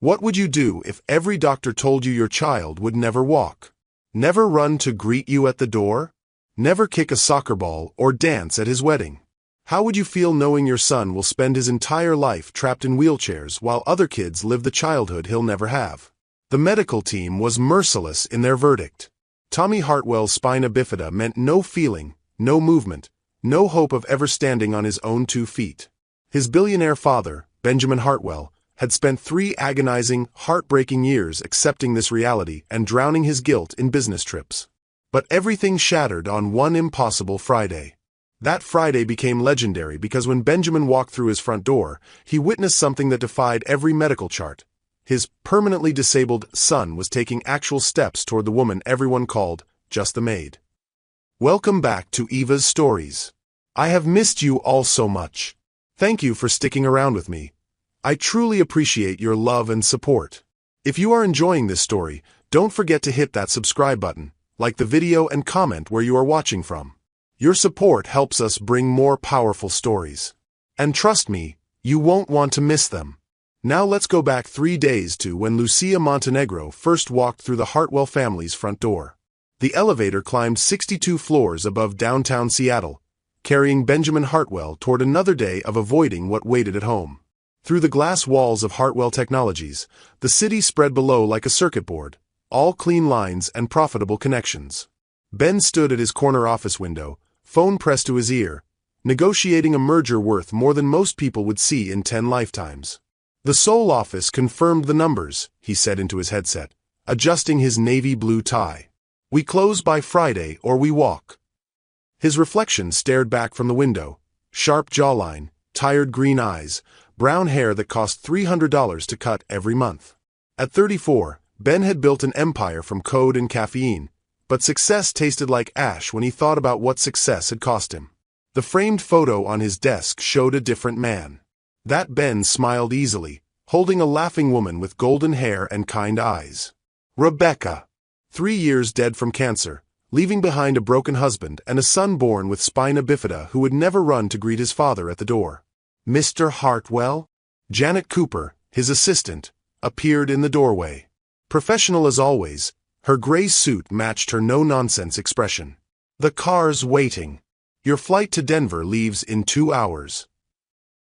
What would you do if every doctor told you your child would never walk? Never run to greet you at the door? Never kick a soccer ball or dance at his wedding? How would you feel knowing your son will spend his entire life trapped in wheelchairs while other kids live the childhood he'll never have? The medical team was merciless in their verdict. Tommy Hartwell's spina bifida meant no feeling, no movement, no hope of ever standing on his own 2 feet. His billionaire father, Benjamin Hartwell, had spent 3 agonizing, heartbreaking years accepting this reality and drowning his guilt in business trips. But everything shattered on one impossible Friday. That Friday became legendary because when Benjamin walked through his front door, he witnessed something that defied every medical chart. His permanently disabled son was taking actual steps toward the woman everyone called just the maid. Welcome back to Eva's Stories. I have missed you all so much. Thank you for sticking around with me. I truly appreciate your love and support. If you are enjoying this story, don't forget to hit that subscribe button, like the video and comment where you are watching from. Your support helps us bring more powerful stories. And trust me, you won't want to miss them. Now let's go back 3 days to when Lucia Montenegro first walked through the Hartwell family's front door. The elevator climbed 62 floors above downtown Seattle, carrying Benjamin Hartwell toward another day of avoiding what waited at home. Through the glass walls of Hartwell Technologies, the city spread below like a circuit board, all clean lines and profitable connections. Ben stood at his corner office window, phone pressed to his ear, negotiating a merger worth more than most people would see in 10 lifetimes. The Seoul office confirmed the numbers, he said into his headset, adjusting his navy blue tie. We close by Friday or we walk. His reflection stared back from the window, sharp jawline, tired green eyes, brown hair that cost $300 to cut every month. At 34, Ben had built an empire from code and caffeine, but success tasted like ash when he thought about what success had cost him. The framed photo on his desk showed a different man. That Ben smiled easily, holding a laughing woman with golden hair and kind eyes. Rebecca. 3 years dead from cancer, leaving behind a broken husband and a son born with spina bifida who would never run to greet his father at the door. Mr. Hartwell? Janet Cooper, his assistant, appeared in the doorway. Professional as always, her gray suit matched her no-nonsense expression. The car's waiting. Your flight to Denver leaves in 2 hours.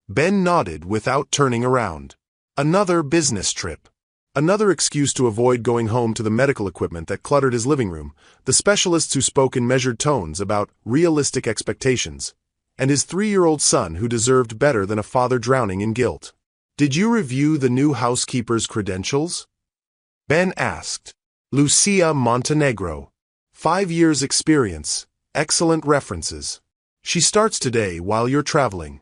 Ben nodded without turning around. Another business trip. Another excuse to avoid going home to the medical equipment that cluttered his living room, the specialists who spoke in measured tones about realistic expectations, and his 3-year-old son who deserved better than a father drowning in guilt. Did you review the new housekeeper's credentials? Ben asked. Lucia Montenegro. 5 years experience, excellent references. She starts today while you're traveling.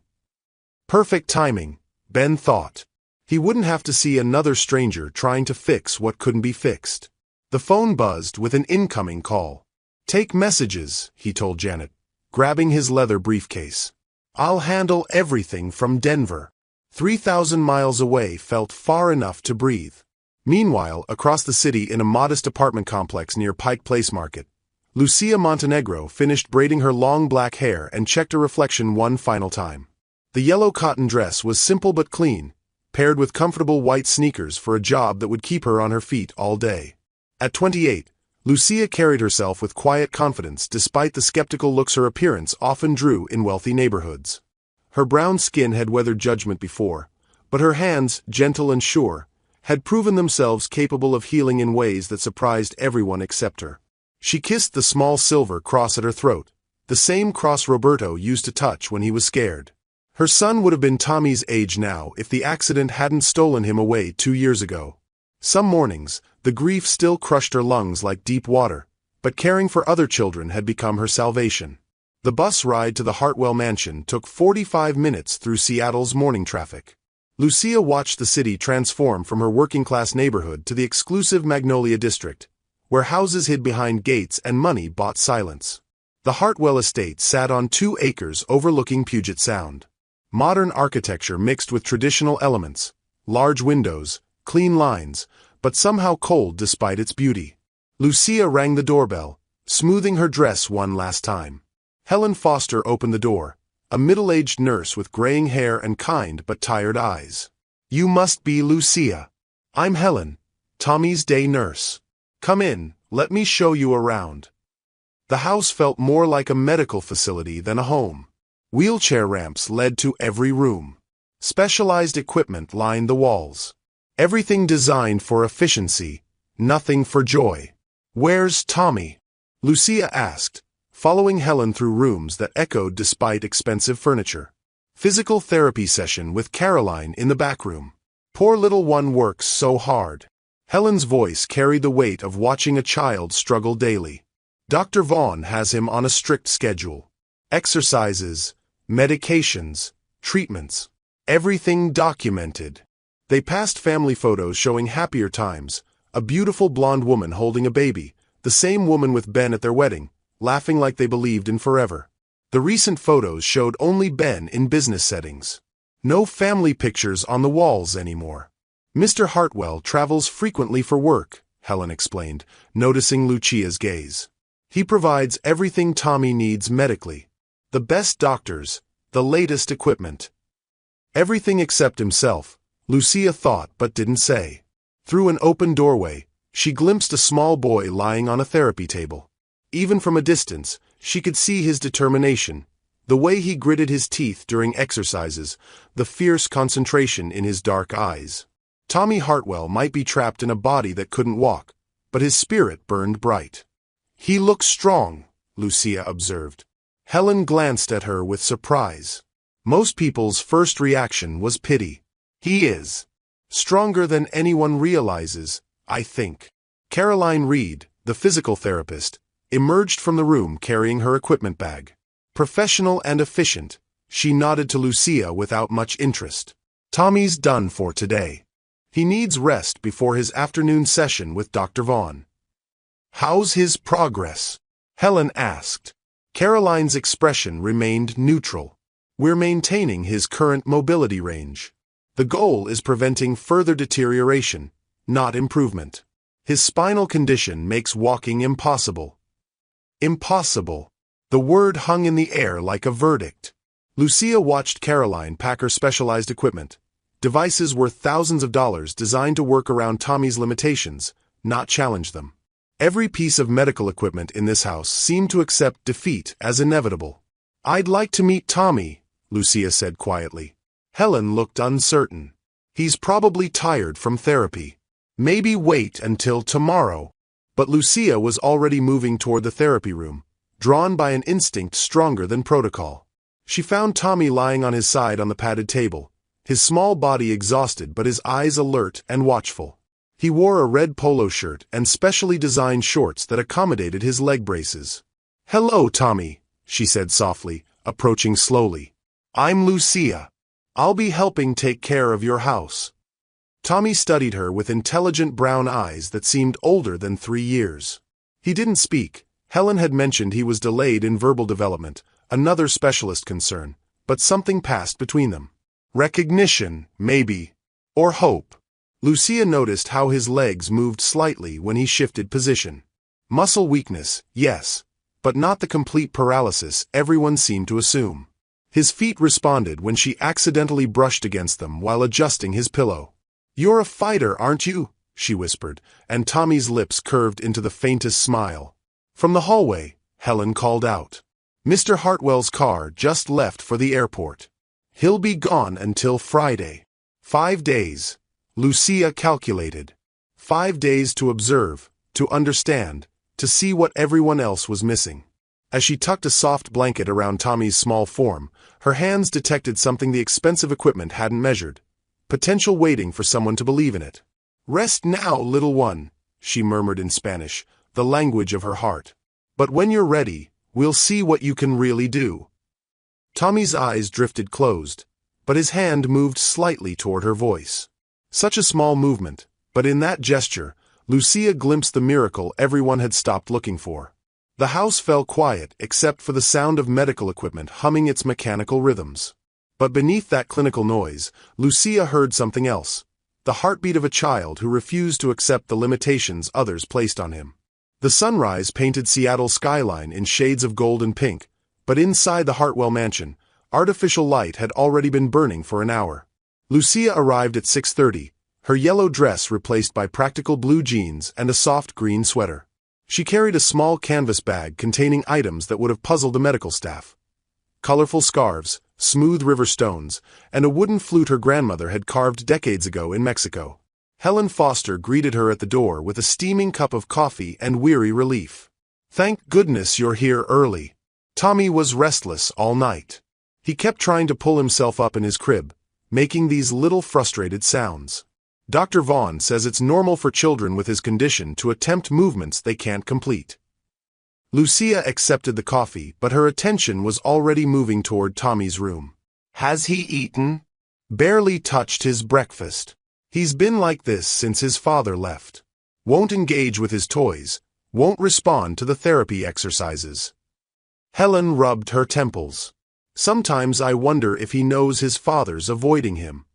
Perfect timing, Ben thought. He wouldn't have to see another stranger trying to fix what couldn't be fixed. The phone buzzed with an incoming call. Take messages, he told Janet, grabbing his leather briefcase. I'll handle everything from Denver. 3,000 miles away felt far enough to breathe. Meanwhile, across the city in a modest apartment complex near Pike Place Market, Lucia Montenegro finished braiding her long black hair and checked her reflection one final time. The yellow cotton dress was simple but clean, paired with comfortable white sneakers for a job that would keep her on her feet all day. At 28, Lucia carried herself with quiet confidence despite the skeptical looks her appearance often drew in wealthy neighborhoods. Her brown skin had weathered judgment before, but her hands, gentle and sure, had proven themselves capable of healing in ways that surprised everyone except her. She kissed the small silver cross at her throat, the same cross Roberto used to touch when he was scared. Her son would have been Tommy's age now if the accident hadn't stolen him away 2 years ago. Some mornings, the grief still crushed her lungs like deep water, but caring for other children had become her salvation. The bus ride to the Hartwell mansion took 45 minutes through Seattle's morning traffic. Lucia watched the city transform from her working-class neighborhood to the exclusive Magnolia district, where houses hid behind gates and money bought silence. The Hartwell estate sat on 2 acres overlooking Puget Sound. Modern architecture mixed with traditional elements, large windows, clean lines, but somehow cold despite its beauty. Lucia rang the doorbell, smoothing her dress one last time. Helen Foster opened the door, a middle-aged nurse with graying hair and kind but tired eyes. You must be Lucia. I'm Helen, Tommy's day nurse. Come in, let me show you around. The house felt more like a medical facility than a home. Wheelchair ramps led to every room. Specialized equipment lined the walls. Everything designed for efficiency, nothing for joy. Where's Tommy? Lucia asked, following Helen through rooms that echoed despite expensive furniture. Physical therapy session with Caroline in the back room. Poor little one works so hard. Helen's voice carried the weight of watching a child struggle daily. Dr. Vaughn has him on a strict schedule. Exercises, medications, treatments. Everything documented. They passed family photos showing happier times, a beautiful blonde woman holding a baby, the same woman with Ben at their wedding, laughing like they believed in forever. The recent photos showed only Ben in business settings. No family pictures on the walls anymore. Mr. Hartwell travels frequently for work, Helen explained, noticing Lucia's gaze. He provides everything Tommy needs medically. The best doctors, the latest equipment. Everything except himself, Lucia thought but didn't say. Through an open doorway, she glimpsed a small boy lying on a therapy table. Even from a distance, she could see his determination, the way he gritted his teeth during exercises, the fierce concentration in his dark eyes. Tommy Hartwell might be trapped in a body that couldn't walk, but his spirit burned bright. He looks strong, Lucia observed. Helen glanced at her with surprise. Most people's first reaction was pity. He is stronger than anyone realizes, I think. Caroline Reed, the physical therapist, emerged from the room carrying her equipment bag. Professional and efficient, she nodded to Lucia without much interest. Tommy's done for today. He needs rest before his afternoon session with Dr. Vaughn. How's his progress? Helen asked. Caroline's expression remained neutral. We're maintaining his current mobility range. The goal is preventing further deterioration, not improvement. His spinal condition makes walking impossible. Impossible. The word hung in the air like a verdict. Lucia watched Caroline pack her specialized equipment. Devices worth thousands of dollars designed to work around Tommy's limitations, not challenge them. Every piece of medical equipment in this house seemed to accept defeat as inevitable. I'd like to meet Tommy, Lucia said quietly. Helen looked uncertain. He's probably tired from therapy. Maybe wait until tomorrow. But Lucia was already moving toward the therapy room, drawn by an instinct stronger than protocol. She found Tommy lying on his side on the padded table, his small body exhausted but his eyes alert and watchful. He wore a red polo shirt and specially designed shorts that accommodated his leg braces. Hello, Tommy, she said softly, approaching slowly. I'm Lucia. I'll be helping take care of your house. Tommy studied her with intelligent brown eyes that seemed older than 3 years. He didn't speak. Helen had mentioned he was delayed in verbal development, another specialist concern, but something passed between them. Recognition, maybe. Or hope. Lucia noticed how his legs moved slightly when he shifted position. Muscle weakness, yes, but not the complete paralysis everyone seemed to assume. His feet responded when she accidentally brushed against them while adjusting his pillow. You're a fighter, aren't you? She whispered, and Tommy's lips curved into the faintest smile. From the hallway, Helen called out. Mr. Hartwell's car just left for the airport. He'll be gone until Friday. 5 days. Lucia calculated. 5 days to observe, to understand, to see what everyone else was missing. As she tucked a soft blanket around Tommy's small form, her hands detected something the expensive equipment hadn't measured. Potential waiting for someone to believe in it. Rest now, little one, she murmured in Spanish, the language of her heart. But when you're ready, we'll see what you can really do. Tommy's eyes drifted closed, but his hand moved slightly toward her voice. Such a small movement, but in that gesture, Lucia glimpsed the miracle everyone had stopped looking for. The house fell quiet except for the sound of medical equipment humming its mechanical rhythms. But beneath that clinical noise, Lucia heard something else, the heartbeat of a child who refused to accept the limitations others placed on him. The sunrise painted Seattle's skyline in shades of gold and pink, but inside the Hartwell mansion, artificial light had already been burning for an hour. Lucia arrived at 6:30, her yellow dress replaced by practical blue jeans and a soft green sweater. She carried a small canvas bag containing items that would have puzzled the medical staff. Colorful scarves, smooth river stones, and a wooden flute her grandmother had carved decades ago in Mexico. Helen Foster greeted her at the door with a steaming cup of coffee and weary relief. "Thank goodness you're here early." Tommy was restless all night. He kept trying to pull himself up in his crib, making these little frustrated sounds. Dr. Vaughn says it's normal for children with his condition to attempt movements they can't complete. Lucia accepted the coffee, but her attention was already moving toward Tommy's room. "Has he eaten?" "Barely touched his breakfast. He's been like this since his father left. Won't engage with his toys, won't respond to the therapy exercises." Helen rubbed her temples. "Sometimes I wonder if he knows his father's avoiding him."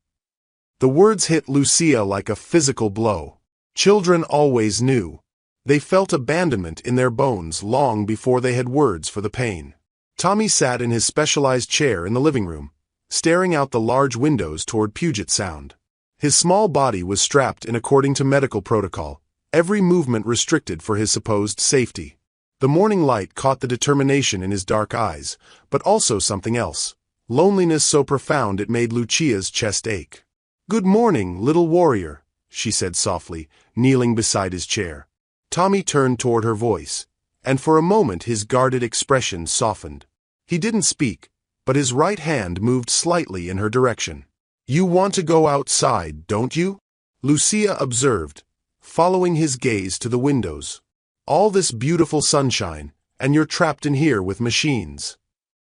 The words hit Lucia like a physical blow. Children always knew. They felt abandonment in their bones long before they had words for the pain. Tommy sat in his specialized chair in the living room, staring out the large windows toward Puget Sound. His small body was strapped in according to medical protocol, every movement restricted for his supposed safety. The morning light caught the determination in his dark eyes, but also something else, loneliness so profound it made Lucia's chest ache. "Good morning, little warrior," she said softly, kneeling beside his chair. Tommy turned toward her voice, and for a moment his guarded expression softened. He didn't speak, but his right hand moved slightly in her direction. "You want to go outside, don't you?" Lucia observed, following his gaze to the windows. "All this beautiful sunshine, and you're trapped in here with machines."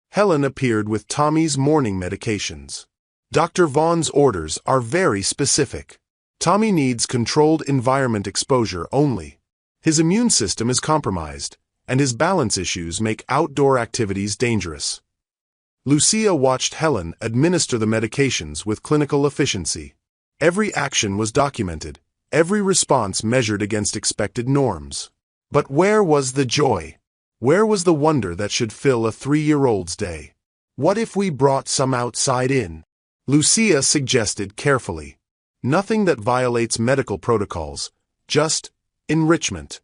Helen appeared with Tommy's morning medications. Dr. Vaughn's orders are very specific. Tommy needs controlled environment exposure only. His immune system is compromised, and his balance issues make outdoor activities dangerous. Lucia watched Helen administer the medications with clinical efficiency. Every action was documented, every response measured against expected norms. But where was the joy? Where was the wonder that should fill a 3-year-old's day? "What if we brought some outside in?" Lucia suggested carefully. "Nothing that violates medical protocols, just enrichment."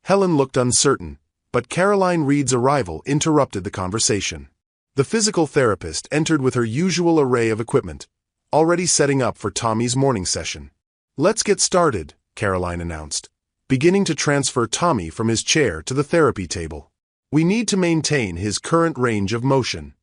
Helen looked uncertain, but Caroline Reed's arrival interrupted the conversation. The physical therapist entered with her usual array of equipment, already setting up for Tommy's morning session. "Let's get started," Caroline announced, beginning to transfer Tommy from his chair to the therapy table. "We need to maintain his current range of motion."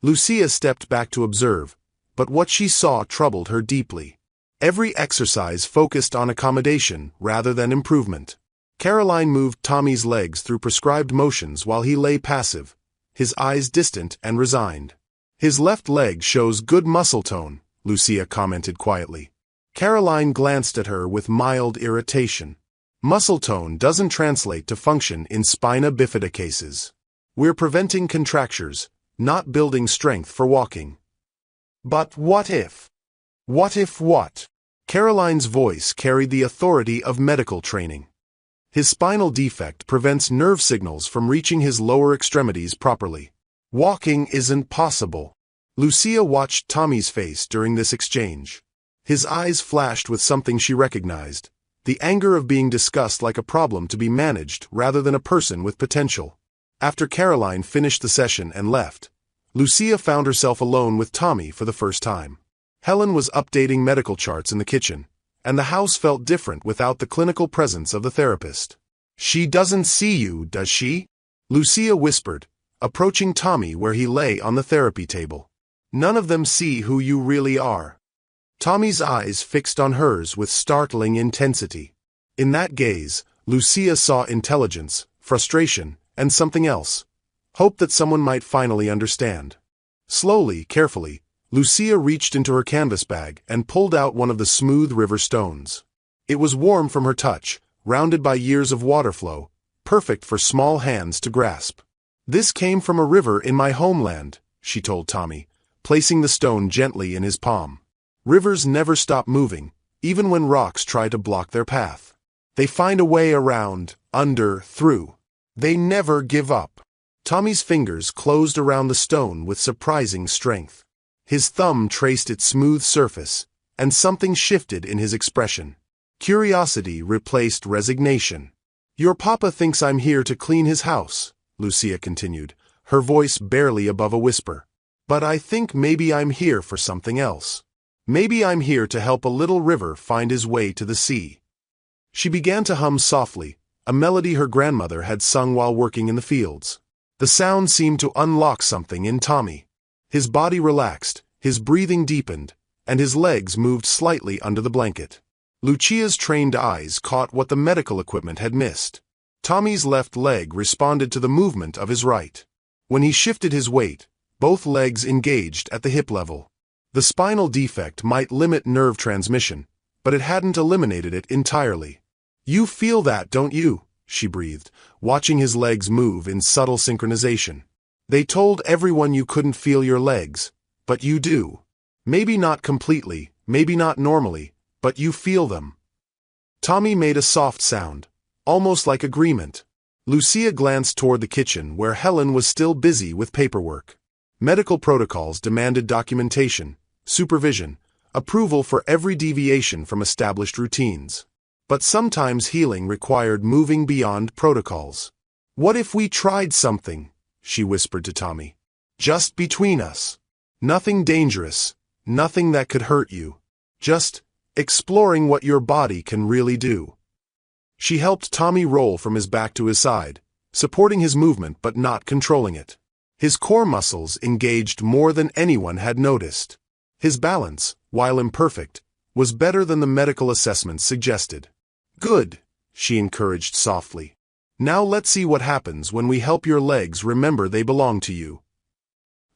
Lucia stepped back to observe, but what she saw troubled her deeply. Every exercise focused on accommodation rather than improvement. Caroline moved Tommy's legs through prescribed motions while he lay passive, his eyes distant and resigned. "His left leg shows good muscle tone," Lucia commented quietly. Caroline glanced at her with mild irritation. "Muscle tone doesn't translate to function in spina bifida cases. We're preventing contractures, not building strength for walking." "But what if?" "What if what?" Caroline's voice carried the authority of medical training. "His spinal defect prevents nerve signals from reaching his lower extremities properly. Walking isn't possible." Lucia watched Tommy's face during this exchange. His eyes flashed with something she recognized, the anger of being discussed like a problem to be managed rather than a person with potential. After Caroline finished the session and left, Lucia found herself alone with Tommy for the first time. Helen was updating medical charts in the kitchen, and the house felt different without the clinical presence of the therapist. "She doesn't see you, does she?" Lucia whispered, approaching Tommy where he lay on the therapy table. "None of them see who you really are." Tommy's eyes fixed on hers with startling intensity. In that gaze, Lucia saw intelligence, frustration, and something else. Hope that someone might finally understand. Slowly, carefully, Lucia reached into her canvas bag and pulled out one of the smooth river stones. It was warm from her touch, rounded by years of water flow, perfect for small hands to grasp. "This came from a river in my homeland," she told Tommy, placing the stone gently in his palm. Rivers never stop moving, even when rocks try to block their path. They find a way around, under, through. They never give up. Tommy's fingers closed around the stone with surprising strength. His thumb traced its smooth surface, and something shifted in his expression. Curiosity replaced resignation. "Your papa thinks I'm here to clean his house," Lucia continued, her voice barely above a whisper. "But I think maybe I'm here for something else. Maybe I'm here to help a little river find his way to the sea." She began to hum softly, a melody her grandmother had sung while working in the fields. The sound seemed to unlock something in Tommy. His body relaxed, his breathing deepened, and his legs moved slightly under the blanket. Lucia's trained eyes caught what the medical equipment had missed. Tommy's left leg responded to the movement of his right. When he shifted his weight, both legs engaged at the hip level. The spinal defect might limit nerve transmission, but it hadn't eliminated it entirely. "You feel that, don't you?" she breathed, watching his legs move in subtle synchronization. "They told everyone you couldn't feel your legs, but you do. Maybe not completely, maybe not normally, but you feel them." Tommy made a soft sound, almost like agreement. Lucia glanced toward the kitchen where Helen was still busy with paperwork. Medical protocols demanded documentation, supervision, approval for every deviation from established routines. But sometimes healing required moving beyond protocols. "What if we tried something?" she whispered to Tommy. "Just between us. Nothing dangerous, nothing that could hurt you. Just exploring what your body can really do." She helped Tommy roll from his back to his side, supporting his movement but not controlling it. His core muscles engaged more than anyone had noticed. His balance, while imperfect, was better than the medical assessments suggested. "Good," she encouraged softly. "Now let's see what happens when we help your legs remember they belong to you."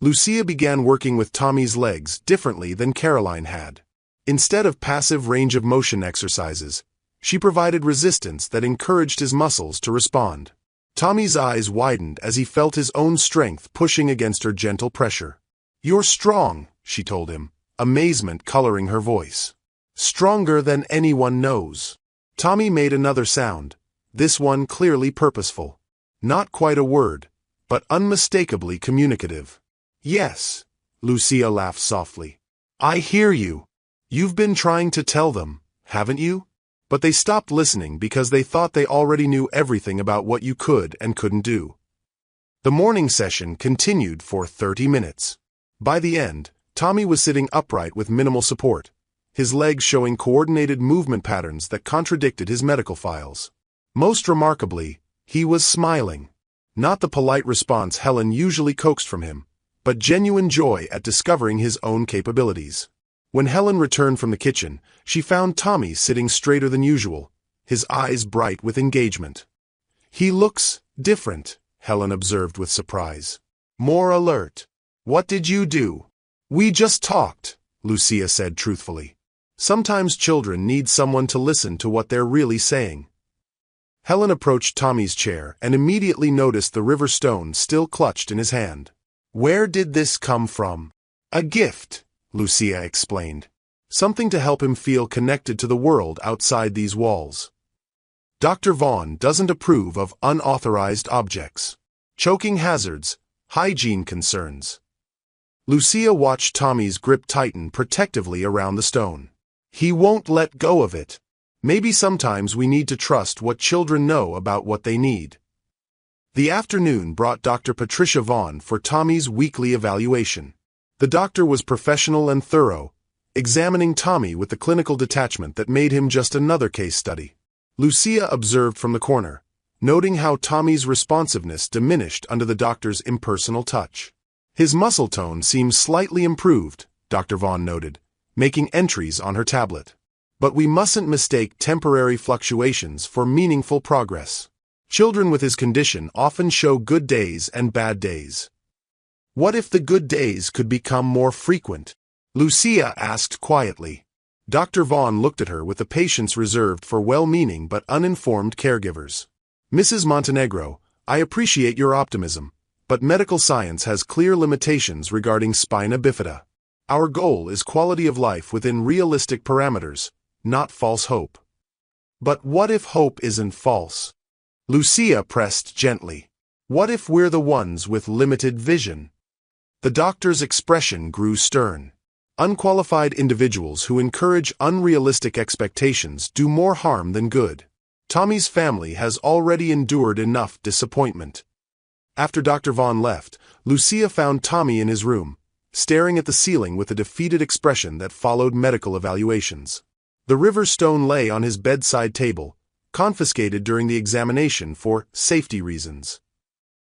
Lucia began working with Tommy's legs differently than Caroline had. Instead of passive range of motion exercises, she provided resistance that encouraged his muscles to respond. Tommy's eyes widened as he felt his own strength pushing against her gentle pressure. "You're strong," she told him, amazement coloring her voice. "Stronger than anyone knows." Tommy made another sound, this one clearly purposeful. Not quite a word, but unmistakably communicative. "Yes," Lucia laughed softly. "I hear you. You've been trying to tell them, haven't you? But they stopped listening because they thought they already knew everything about what you could and couldn't do." The morning session continued for 30 minutes. By the end, Tommy was sitting upright with minimal support, his legs showing coordinated movement patterns that contradicted his medical files. Most remarkably, he was smiling. Not the polite response Helen usually coaxed from him, but genuine joy at discovering his own capabilities. When Helen returned from the kitchen, she found Tommy sitting straighter than usual, his eyes bright with engagement. "He looks different," Helen observed with surprise. "More alert. What did you do?" "We just talked," Lucia said truthfully. Sometimes children need someone to listen to what they're really saying. Helen approached Tommy's chair and immediately noticed the river stone still clutched in his hand. "Where did this come from?" "A gift," Lucia explained. "Something to help him feel connected to the world outside these walls." Dr. Vaughn doesn't approve of unauthorized objects. Choking hazards, hygiene concerns. Lucia watched Tommy's grip tighten protectively around the stone. "He won't let go of it. Maybe sometimes we need to trust what children know about what they need." The afternoon brought Dr. Patricia Vaughn for Tommy's weekly evaluation. The doctor was professional and thorough, examining Tommy with the clinical detachment that made him just another case study. Lucia observed from the corner, noting how Tommy's responsiveness diminished under the doctor's impersonal touch. His muscle tone seemed slightly improved, Dr. Vaughn noted, making entries on her tablet. But we mustn't mistake temporary fluctuations for meaningful progress. Children with his condition often show good days and bad days. What if the good days could become more frequent? Lucia asked quietly. Dr. Vaughn looked at her with the patience reserved for well-meaning but uninformed caregivers. "Mrs. Montenegro, I appreciate your optimism, but medical science has clear limitations regarding spina bifida. Our goal is quality of life within realistic parameters, not false hope." "But what if hope isn't false?" Lucia pressed gently. "What if we're the ones with limited vision?" The doctor's expression grew stern. Unqualified individuals who encourage unrealistic expectations do more harm than good. Tommy's family has already endured enough disappointment. After Dr. Vaughn left, Lucia found Tommy in his room, staring at the ceiling with a defeated expression that followed medical evaluations. The river stone lay on his bedside table, confiscated during the examination for safety reasons.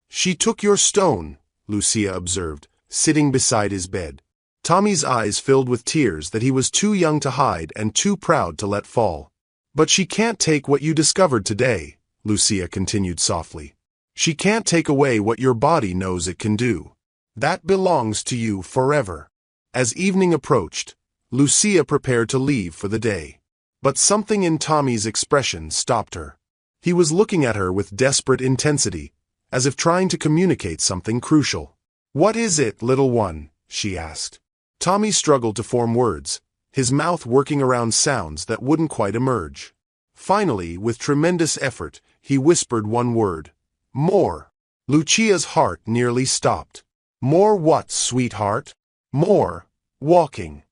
"She took your stone," Lucia observed, sitting beside his bed. Tommy's eyes filled with tears that he was too young to hide and too proud to let fall. "But she can't take what you discovered today," Lucia continued softly. "She can't take away what your body knows it can do. That belongs to you forever." As evening approached, Lucia prepared to leave for the day. But something in Tommy's expression stopped her. He was looking at her with desperate intensity, as if trying to communicate something crucial. "What is it, little one?" she asked. Tommy struggled to form words, his mouth working around sounds that wouldn't quite emerge. Finally, with tremendous effort, he whispered one word: "More." Lucia's heart nearly stopped. "More what, sweetheart?" "More walking."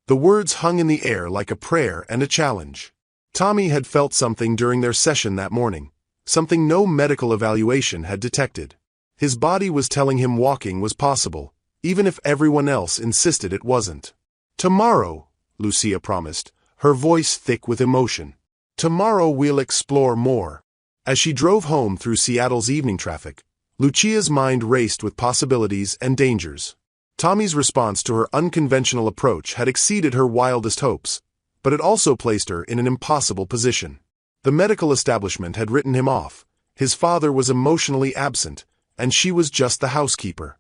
The words hung in the air like a prayer and a challenge. Tommy had felt something during their session that morning, something no medical evaluation had detected. His body was telling him walking was possible, even if everyone else insisted it wasn't. "Tomorrow," Lucia promised, her voice thick with emotion. "Tomorrow we'll explore more." As she drove home through Seattle's evening traffic, Lucia's mind raced with possibilities and dangers. Tommy's response to her unconventional approach had exceeded her wildest hopes, but it also placed her in an impossible position. The medical establishment had written him off, his father was emotionally absent, and she was just the housekeeper.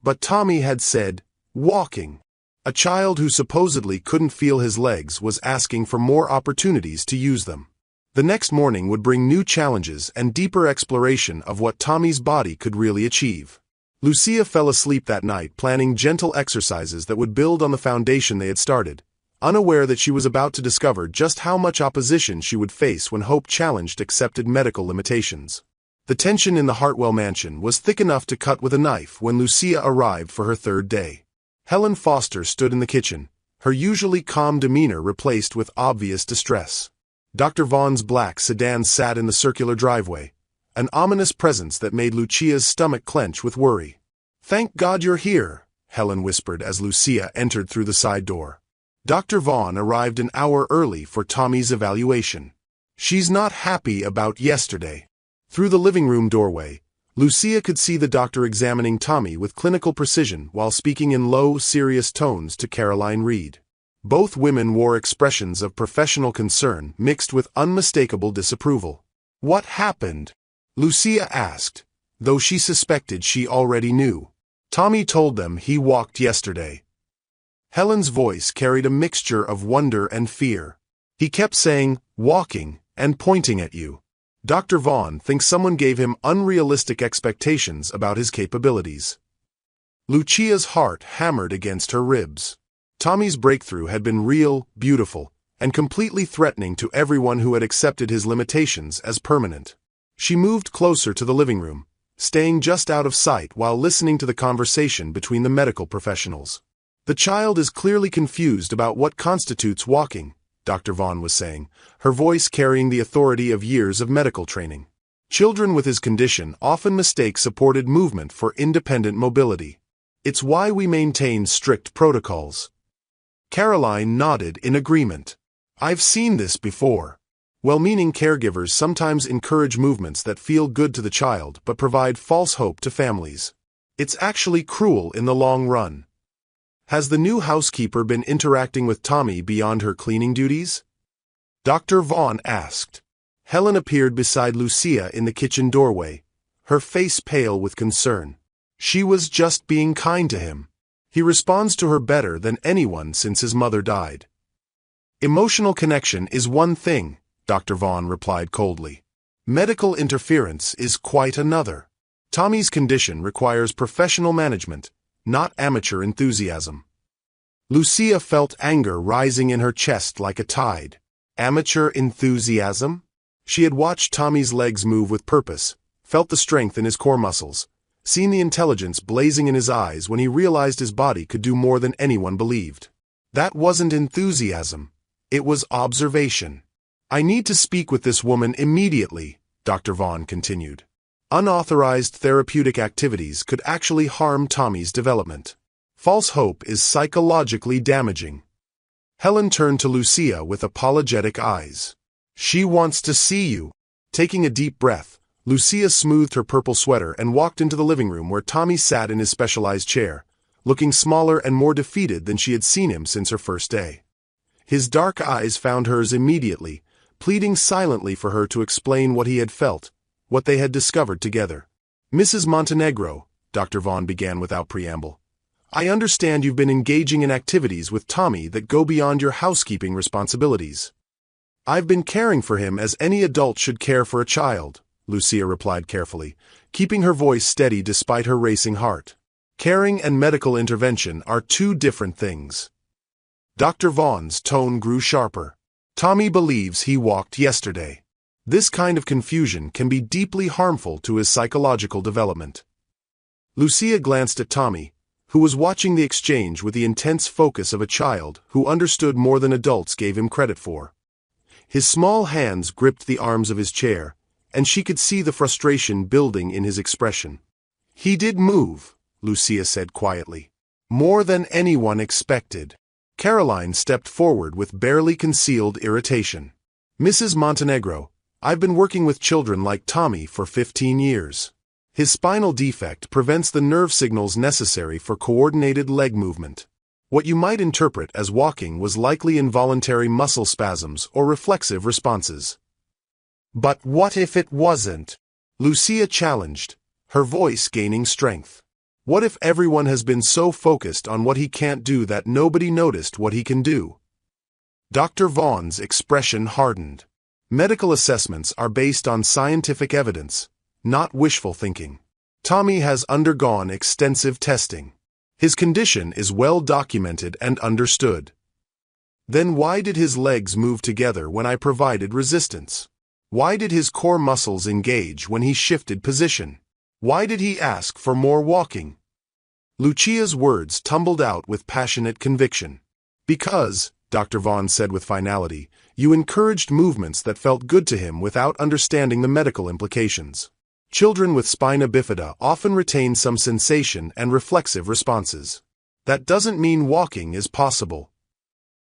But Tommy had said, walking. A child who supposedly couldn't feel his legs was asking for more opportunities to use them. The next morning would bring new challenges and deeper exploration of what Tommy's body could really achieve. Lucia fell asleep that night planning gentle exercises that would build on the foundation they had started, unaware that she was about to discover just how much opposition she would face when hope challenged accepted medical limitations. The tension in the Hartwell mansion was thick enough to cut with a knife when Lucia arrived for her third day. Helen Foster stood in the kitchen, her usually calm demeanor replaced with obvious distress. Dr. Vaughn's black sedan sat in the circular driveway, an ominous presence that made Lucia's stomach clench with worry. "Thank God you're here," Helen whispered as Lucia entered through the side door. Dr. Vaughn arrived an hour early for Tommy's evaluation. "She's not happy about yesterday." Through the living room doorway, Lucia could see the doctor examining Tommy with clinical precision while speaking in low, serious tones to Caroline Reed. Both women wore expressions of professional concern mixed with unmistakable disapproval. "What happened?" Lucia asked, though she suspected she already knew. "Tommy told them he walked yesterday." Helen's voice carried a mixture of wonder and fear. "He kept saying, walking, and pointing at you. Dr. Vaughn thinks someone gave him unrealistic expectations about his capabilities." Lucia's heart hammered against her ribs. Tommy's breakthrough had been real, beautiful, and completely threatening to everyone who had accepted his limitations as permanent. She moved closer to the living room, staying just out of sight while listening to the conversation between the medical professionals. "The child is clearly confused about what constitutes walking," Dr. Vaughn was saying, her voice carrying the authority of years of medical training. "Children with his condition often mistake supported movement for independent mobility. It's why we maintain strict protocols." Caroline nodded in agreement. "I've seen this before. Well-meaning caregivers sometimes encourage movements that feel good to the child but provide false hope to families. It's actually cruel in the long run." "Has the new housekeeper been interacting with Tommy beyond her cleaning duties?" Dr. Vaughn asked. Helen appeared beside Lucia in the kitchen doorway, her face pale with concern. "She was just being kind to him. He responds to her better than anyone since his mother died." "Emotional connection is one thing," Dr. Vaughn replied coldly. "Medical interference is quite another. Tommy's condition requires professional management, not amateur enthusiasm." Lucia felt anger rising in her chest like a tide. Amateur enthusiasm? She had watched Tommy's legs move with purpose, felt the strength in his core muscles, seen the intelligence blazing in his eyes when he realized his body could do more than anyone believed. That wasn't enthusiasm. It was observation. "I need to speak with this woman immediately," Dr. Vaughn continued. "Unauthorized therapeutic activities could actually harm Tommy's development. False hope is psychologically damaging." Helen turned to Lucia with apologetic eyes. "She wants to see you." Taking a deep breath, Lucia smoothed her purple sweater and walked into the living room where Tommy sat in his specialized chair, looking smaller and more defeated than she had seen him since her first day. His dark eyes found hers immediately, pleading silently for her to explain what he had felt, what they had discovered together. "Mrs. Montenegro," Dr. Vaughn began without preamble, "I understand you've been engaging in activities with Tommy that go beyond your housekeeping responsibilities." "I've been caring for him as any adult should care for a child," Lucia replied carefully, keeping her voice steady despite her racing heart. "Caring and medical intervention are two different things." Dr. Vaughn's tone grew sharper. "Tommy believes he walked yesterday. This kind of confusion can be deeply harmful to his psychological development." Lucia glanced at Tommy, who was watching the exchange with the intense focus of a child who understood more than adults gave him credit for. His small hands gripped the arms of his chair, and she could see the frustration building in his expression. "He did move," Lucia said quietly. "More than anyone expected." Caroline stepped forward with barely concealed irritation. "Mrs. Montenegro, I've been working with children like Tommy for 15 years. His spinal defect prevents the nerve signals necessary for coordinated leg movement. What you might interpret as walking was likely involuntary muscle spasms or reflexive responses." "But what if it wasn't?" Lucia challenged, her voice gaining strength. "What if everyone has been so focused on what he can't do that nobody noticed what he can do?" Dr. Vaughn's expression hardened. "Medical assessments are based on scientific evidence, not wishful thinking. Tommy has undergone extensive testing. His condition is well documented and understood." "Then why did his legs move together when I provided resistance? Why did his core muscles engage when he shifted position? Why did he ask for more walking?" Lucia's words tumbled out with passionate conviction. "Because," Dr. Vaughn said with finality, "you encouraged movements that felt good to him without understanding the medical implications. Children with spina bifida often retain some sensation and reflexive responses. That doesn't mean walking is possible."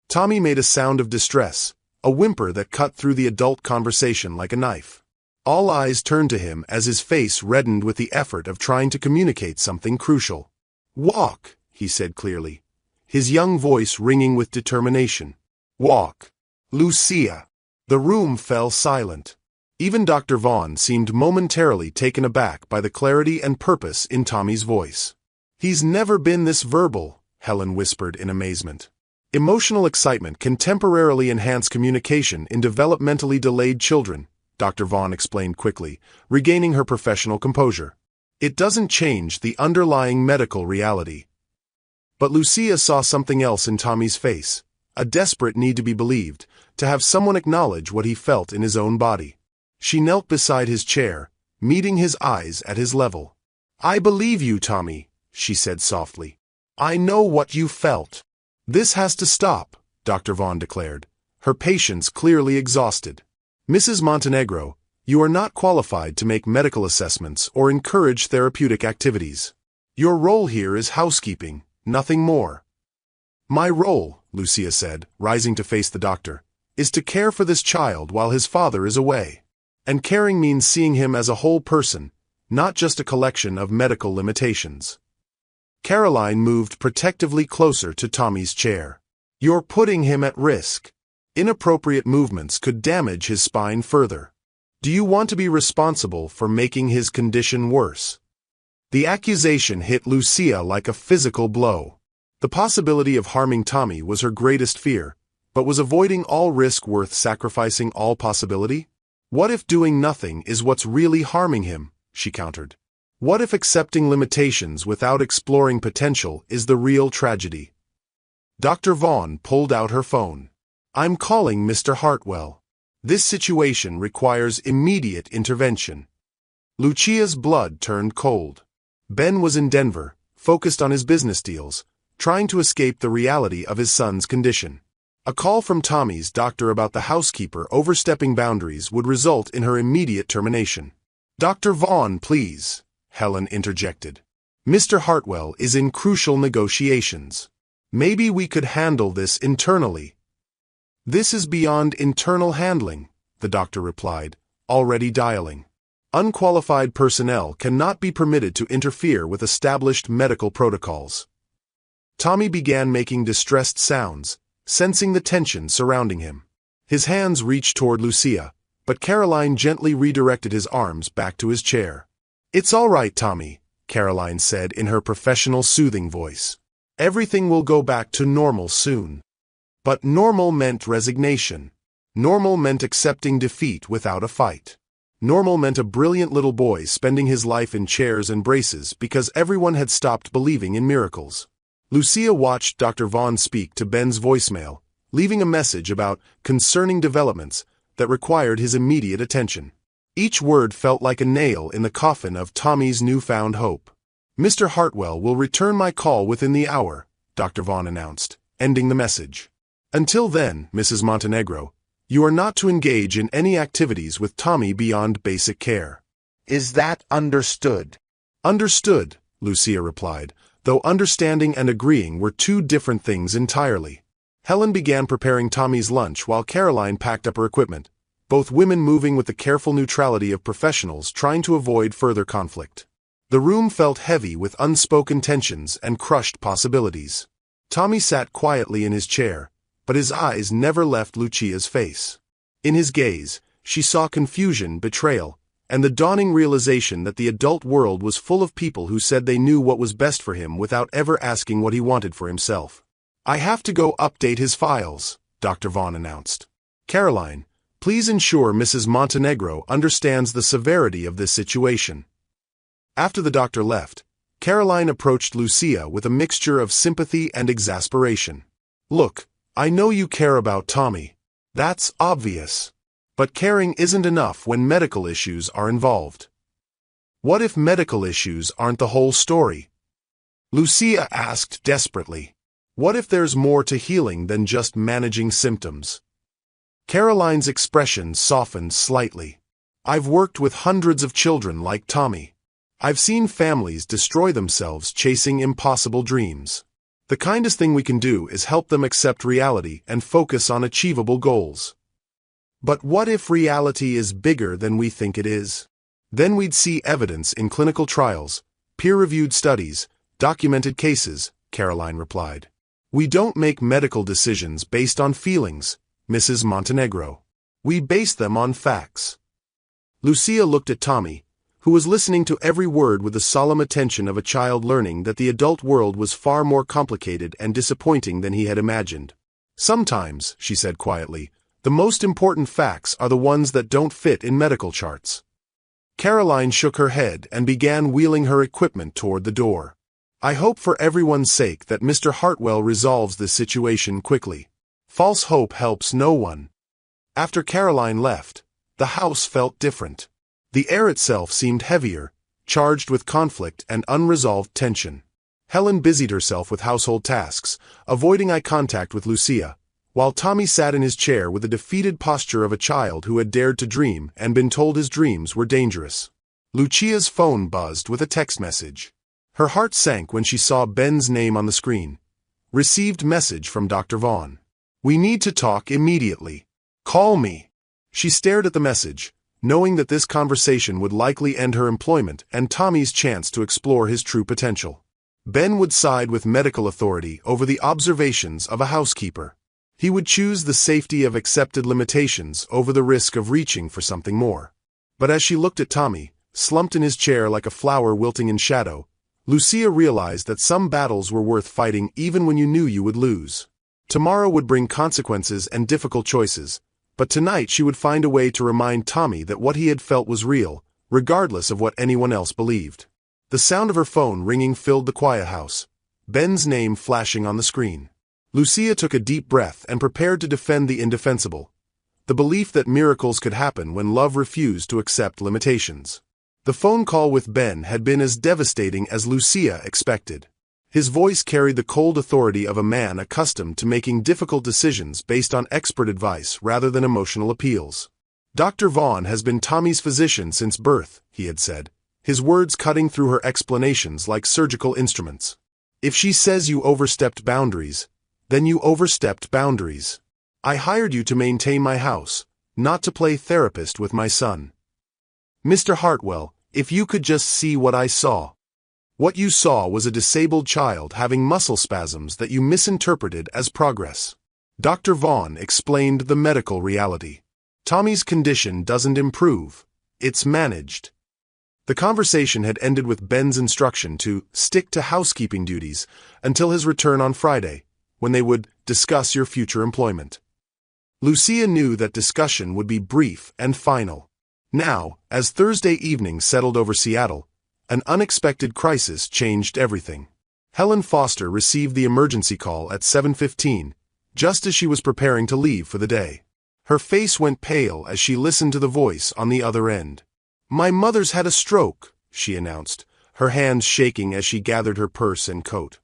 Tommy made a sound of distress, a whimper that cut through the adult conversation like a knife. All eyes turned to him as his face reddened with the effort of trying to communicate something crucial. "Walk," he said clearly, his young voice ringing with determination. "Walk. Lucia." The room fell silent. Even Dr. Vaughn seemed momentarily taken aback by the clarity and purpose in Tommy's voice. "He's never been this verbal," Helen whispered in amazement. "Emotional excitement can temporarily enhance communication in developmentally delayed children," Dr. Vaughn explained quickly, regaining her professional composure. "It doesn't change the underlying medical reality." But Lucia saw something else in Tommy's face, a desperate need to be believed, to have someone acknowledge what he felt in his own body. She knelt beside his chair, meeting his eyes at his level. "I believe you, Tommy," she said softly. "I know what you felt." "This has to stop," Dr. Vaughn declared, her patience clearly exhausted. "Mrs. Montenegro, you are not qualified to make medical assessments or encourage therapeutic activities. Your role here is housekeeping, nothing more." "My role," Lucia said, rising to face the doctor, "is to care for this child while his father is away. And caring means seeing him as a whole person, not just a collection of medical limitations." Caroline moved protectively closer to Tommy's chair. "You're putting him at risk. Inappropriate movements could damage his spine further. Do you want to be responsible for making his condition worse?" The accusation hit Lucia like a physical blow. The possibility of harming Tommy was her greatest fear, but was avoiding all risk worth sacrificing all possibility? "What if doing nothing is what's really harming him?" she countered. "What if accepting limitations without exploring potential is the real tragedy?" Dr. Vaughn pulled out her phone. "I'm calling Mr. Hartwell. This situation requires immediate intervention." Lucia's blood turned cold. Ben was in Denver, focused on his business deals, trying to escape the reality of his son's condition. A call from Tommy's doctor about the housekeeper overstepping boundaries would result in her immediate termination. "Dr. Vaughn, please," Helen interjected. "Mr. Hartwell is in crucial negotiations. Maybe we could handle this internally." "This is beyond internal handling," the doctor replied, already dialing. "Unqualified personnel cannot be permitted to interfere with established medical protocols." Tommy began making distressed sounds, sensing the tension surrounding him. His hands reached toward Lucia, but Caroline gently redirected his arms back to his chair. "It's all right, Tommy," Caroline said in her professional soothing voice. "Everything will go back to normal soon." But normal meant resignation. Normal meant accepting defeat without a fight. Normal meant a brilliant little boy spending his life in chairs and braces because everyone had stopped believing in miracles. Lucia watched Dr. Vaughn speak to Ben's voicemail, leaving a message about concerning developments that required his immediate attention. Each word felt like a nail in the coffin of Tommy's newfound hope. "Mr. Hartwell will return my call within the hour," Dr. Vaughn announced, ending the message. "Until then, Mrs. Montenegro, you are not to engage in any activities with Tommy beyond basic care." Is that understood? "Understood," Lucia replied, though understanding and agreeing were two different things entirely. Helen began preparing Tommy's lunch while Caroline packed up her equipment, both women moving with the careful neutrality of professionals trying to avoid further conflict. The room felt heavy with unspoken tensions and crushed possibilities. Tommy sat quietly in his chair, but his eyes never left Lucia's face. In his gaze, she saw confusion, betrayal, and the dawning realization that the adult world was full of people who said they knew what was best for him without ever asking what he wanted for himself. "I have to go update his files," Dr. Vaughn announced. "Caroline, please ensure Mrs. Montenegro understands the severity of this situation." After the doctor left, Caroline approached Lucia with a mixture of sympathy and exasperation. "Look, I know you care about Tommy. That's obvious. But caring isn't enough when medical issues are involved. What if medical issues aren't the whole story?" Lucia asked desperately. "What if there's more to healing than just managing symptoms?" Caroline's expression softened slightly. "I've worked with hundreds of children like Tommy. I've seen families destroy themselves chasing impossible dreams. The kindest thing we can do is help them accept reality and focus on achievable goals." "But what if reality is bigger than we think it is?" "Then we'd see evidence in clinical trials, peer-reviewed studies, documented cases," Caroline replied. "We don't make medical decisions based on feelings, Mrs. Montenegro. We base them on facts." Lucia looked at Tommy, who was listening to every word with the solemn attention of a child learning that the adult world was far more complicated and disappointing than he had imagined. "Sometimes," she said quietly, "the most important facts are the ones that don't fit in medical charts." Caroline shook her head and began wheeling her equipment toward the door. "I hope for everyone's sake that Mr. Hartwell resolves this situation quickly. False hope helps no one." After Caroline left, the house felt different. The air itself seemed heavier, charged with conflict and unresolved tension. Helen busied herself with household tasks, avoiding eye contact with Lucia, while Tommy sat in his chair with the defeated posture of a child who had dared to dream and been told his dreams were dangerous. Lucia's phone buzzed with a text message. Her heart sank when she saw Ben's name on the screen. Received message from Dr. Vaughn. "We need to talk immediately. Call me." She stared at the message, knowing that this conversation would likely end her employment and Tommy's chance to explore his true potential. Ben would side with medical authority over the observations of a housekeeper. He would choose the safety of accepted limitations over the risk of reaching for something more. But as she looked at Tommy, slumped in his chair like a flower wilting in shadow, Lucia realized that some battles were worth fighting even when you knew you would lose. Tomorrow would bring consequences and difficult choices, but tonight she would find a way to remind Tommy that what he had felt was real, regardless of what anyone else believed. The sound of her phone ringing filled the quiet house, Ben's name flashing on the screen. Lucia took a deep breath and prepared to defend the indefensible, the belief that miracles could happen when love refused to accept limitations. The phone call with Ben had been as devastating as Lucia expected. His voice carried the cold authority of a man accustomed to making difficult decisions based on expert advice rather than emotional appeals. "Dr. Vaughn has been Tommy's physician since birth," he had said, his words cutting through her explanations like surgical instruments. "If she says you overstepped boundaries, then you overstepped boundaries. I hired you to maintain my house, not to play therapist with my son. Mr. Hartwell, if you could just see what I saw." What you saw was a disabled child having muscle spasms that you misinterpreted as progress. Dr. Vaughn explained the medical reality. Tommy's condition doesn't improve, it's managed. The conversation had ended with Ben's instruction to stick to housekeeping duties until his return on Friday, when they would discuss your future employment. Lucia knew that discussion would be brief and final. Now, as Thursday evening settled over Seattle, an unexpected crisis changed everything. Helen Foster received the emergency call at 7:15, just as she was preparing to leave for the day. Her face went pale as she listened to the voice on the other end. "My mother's had a stroke," she announced, her hands shaking as she gathered her purse and coat.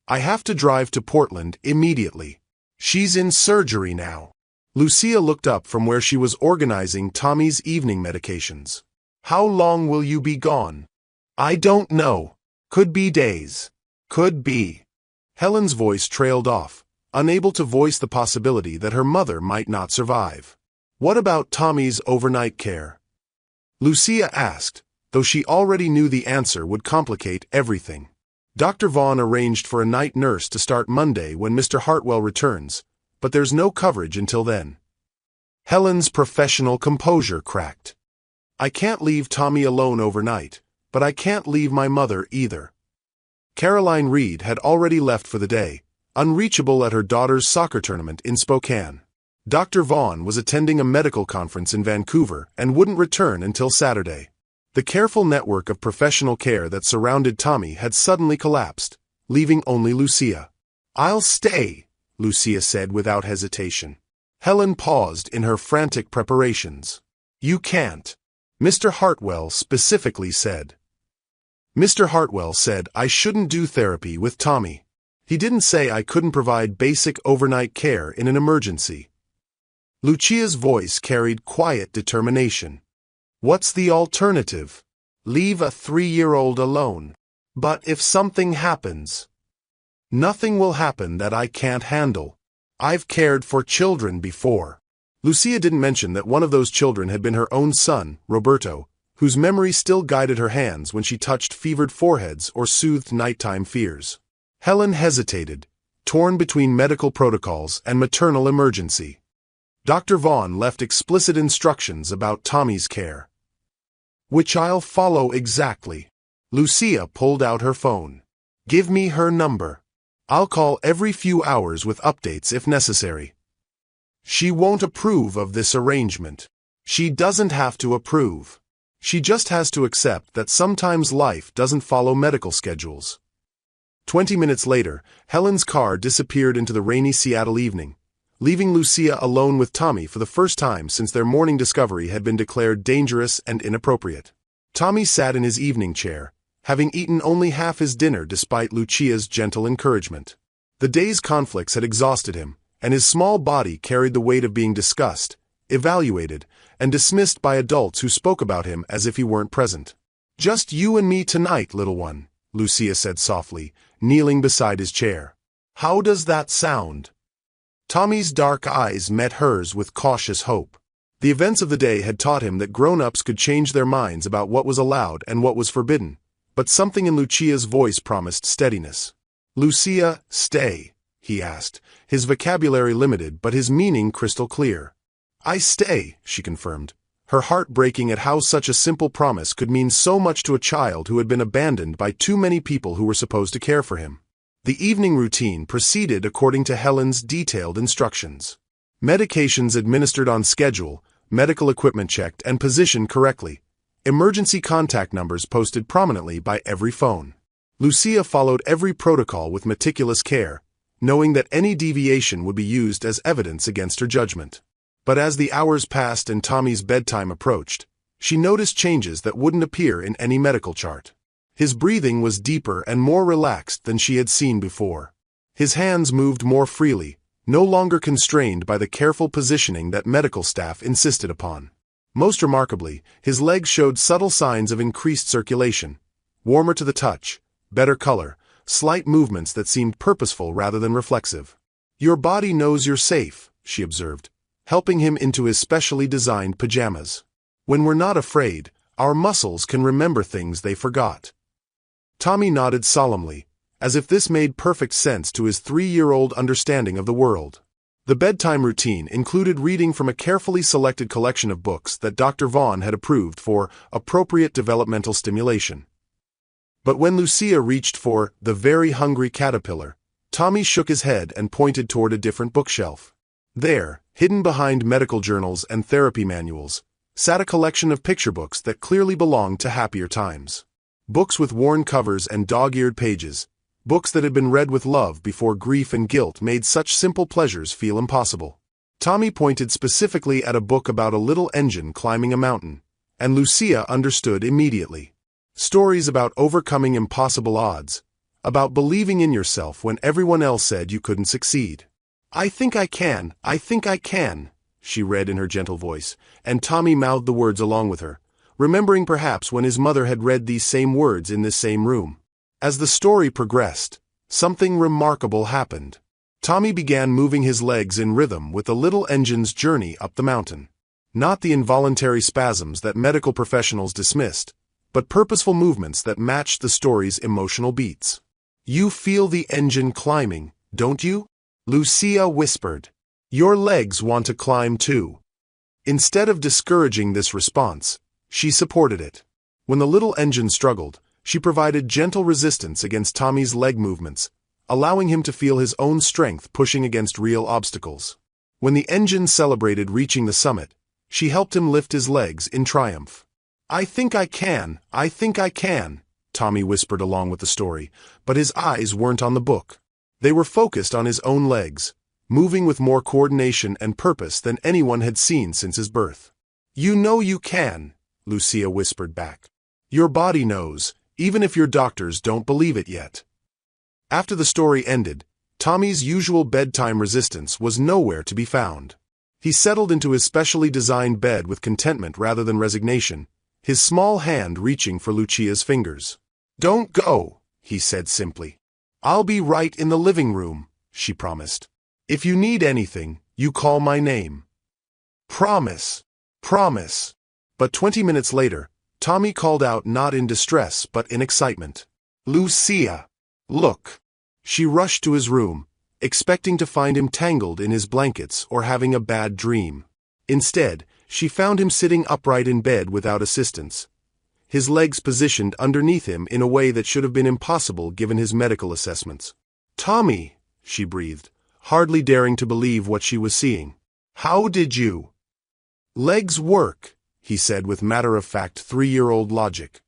"I have to drive to Portland immediately. She's in surgery now." Lucia looked up from where she was organizing Tommy's evening medications. "How long will you be gone?" "I don't know. Could be days. Could be." Helen's voice trailed off, unable to voice the possibility that her mother might not survive. "What about Tommy's overnight care?" Lucia asked, though she already knew the answer would complicate everything. Dr. Vaughn arranged for a night nurse to start Monday when Mr. Hartwell returns, but there's no coverage until then. Helen's professional composure cracked. "I can't leave Tommy alone overnight, but I can't leave my mother either." Caroline Reed had already left for the day, unreachable at her daughter's soccer tournament in Spokane. Dr. Vaughn was attending a medical conference in Vancouver and wouldn't return until Saturday. The careful network of professional care that surrounded Tommy had suddenly collapsed, leaving only Lucia. "I'll stay," Lucia said without hesitation. Helen paused in her frantic preparations. "You can't," Mr. Hartwell specifically said. Mr. Hartwell said I shouldn't do therapy with Tommy. He didn't say I couldn't provide basic overnight care in an emergency. Lucia's voice carried quiet determination. "What's the alternative? Leave a 3-year-old alone. But if something happens..." "Nothing will happen that I can't handle. I've cared for children before." Lucia didn't mention that one of those children had been her own son, Roberto, whose memory still guided her hands when she touched fevered foreheads or soothed nighttime fears. Helen hesitated, torn between medical protocols and maternal emergency. Dr. Vaughn left explicit instructions about Tommy's care. "Which I'll follow exactly." Lucia pulled out her phone. "Give me her number. I'll call every few hours with updates if necessary." "She won't approve of this arrangement." "She doesn't have to approve. She just has to accept that sometimes life doesn't follow medical schedules." 20 minutes later, Helen's car disappeared into the rainy Seattle evening, leaving Lucia alone with Tommy for the first time since their morning discovery had been declared dangerous and inappropriate. Tommy sat in his evening chair, having eaten only half his dinner despite Lucia's gentle encouragement. The day's conflicts had exhausted him, and his small body carried the weight of being discussed, evaluated, and dismissed by adults who spoke about him as if he weren't present. "Just you and me tonight, little one," Lucia said softly, kneeling beside his chair. "How does that sound?" Tommy's dark eyes met hers with cautious hope. The events of the day had taught him that grown-ups could change their minds about what was allowed and what was forbidden, but something in Lucia's voice promised steadiness. "Lucia, stay," he asked, his vocabulary limited but his meaning crystal clear. "I stay," she confirmed, her heart breaking at how such a simple promise could mean so much to a child who had been abandoned by too many people who were supposed to care for him. The evening routine proceeded according to Helen's detailed instructions. Medications administered on schedule, medical equipment checked and positioned correctly, emergency contact numbers posted prominently by every phone. Lucia followed every protocol with meticulous care, knowing that any deviation would be used as evidence against her judgment. But as the hours passed and Tommy's bedtime approached, She noticed changes that wouldn't appear in any medical chart. His breathing was deeper and more relaxed than she had seen before. His hands moved more freely, no longer constrained by the careful positioning that medical staff insisted upon. Most remarkably, his legs showed subtle signs of increased circulation, warmer to the touch, better color, slight movements that seemed purposeful rather than reflexive. "Your body knows you're safe," she observed, helping him into his specially designed pajamas. "When we're not afraid, our muscles can remember things they forgot." Tommy nodded solemnly, as if this made perfect sense to his 3-year-old understanding of the world. The bedtime routine included reading from a carefully selected collection of books that Dr. Vaughn had approved for appropriate developmental stimulation. But when Lucia reached for The Very Hungry Caterpillar, Tommy shook his head and pointed toward a different bookshelf. There, hidden behind medical journals and therapy manuals, sat a collection of picture books that clearly belonged to happier times. Books with worn covers and dog-eared pages, books that had been read with love before grief and guilt made such simple pleasures feel impossible. Tommy pointed specifically at a book about a little engine climbing a mountain, and Lucia understood immediately. Stories about overcoming impossible odds, about believing in yourself when everyone else said you couldn't succeed. "I think I can, she read in her gentle voice, and Tommy mouthed the words along with her, remembering perhaps when his mother had read these same words in this same room. As the story progressed, something remarkable happened. Tommy began moving his legs in rhythm with the little engine's journey up the mountain. Not the involuntary spasms that medical professionals dismissed, but purposeful movements that matched the story's emotional beats. "You feel the engine climbing, don't you?" Lucia whispered. "Your legs want to climb too." Instead of discouraging this response, she supported it. When the little engine struggled, she provided gentle resistance against Tommy's leg movements, allowing him to feel his own strength pushing against real obstacles. When the engine celebrated reaching the summit, she helped him lift his legs in triumph. I think I can, Tommy whispered along with the story, but his eyes weren't on the book. They were focused on his own legs, moving with more coordination and purpose than anyone had seen since his birth. "You know you can," Lucia whispered back. "Your body knows, even if your doctors don't believe it yet." After the story ended, Tommy's usual bedtime resistance was nowhere to be found. He settled into his specially designed bed with contentment rather than resignation, his small hand reaching for Lucia's fingers. "Don't go," he said simply. "I'll be right in the living room," she promised. "If you need anything, you call my name." "Promise. Promise." But 20 minutes later, Tommy called out not in distress but in excitement. "Lucia! Look!" She rushed to his room, expecting to find him tangled in his blankets or having a bad dream. Instead, she found him sitting upright in bed without assistance, his legs positioned underneath him in a way that should have been impossible given his medical assessments. "Tommy," she breathed, hardly daring to believe what she was seeing. "How did you?" "Legs work," he said with matter-of-fact 3-year-old logic.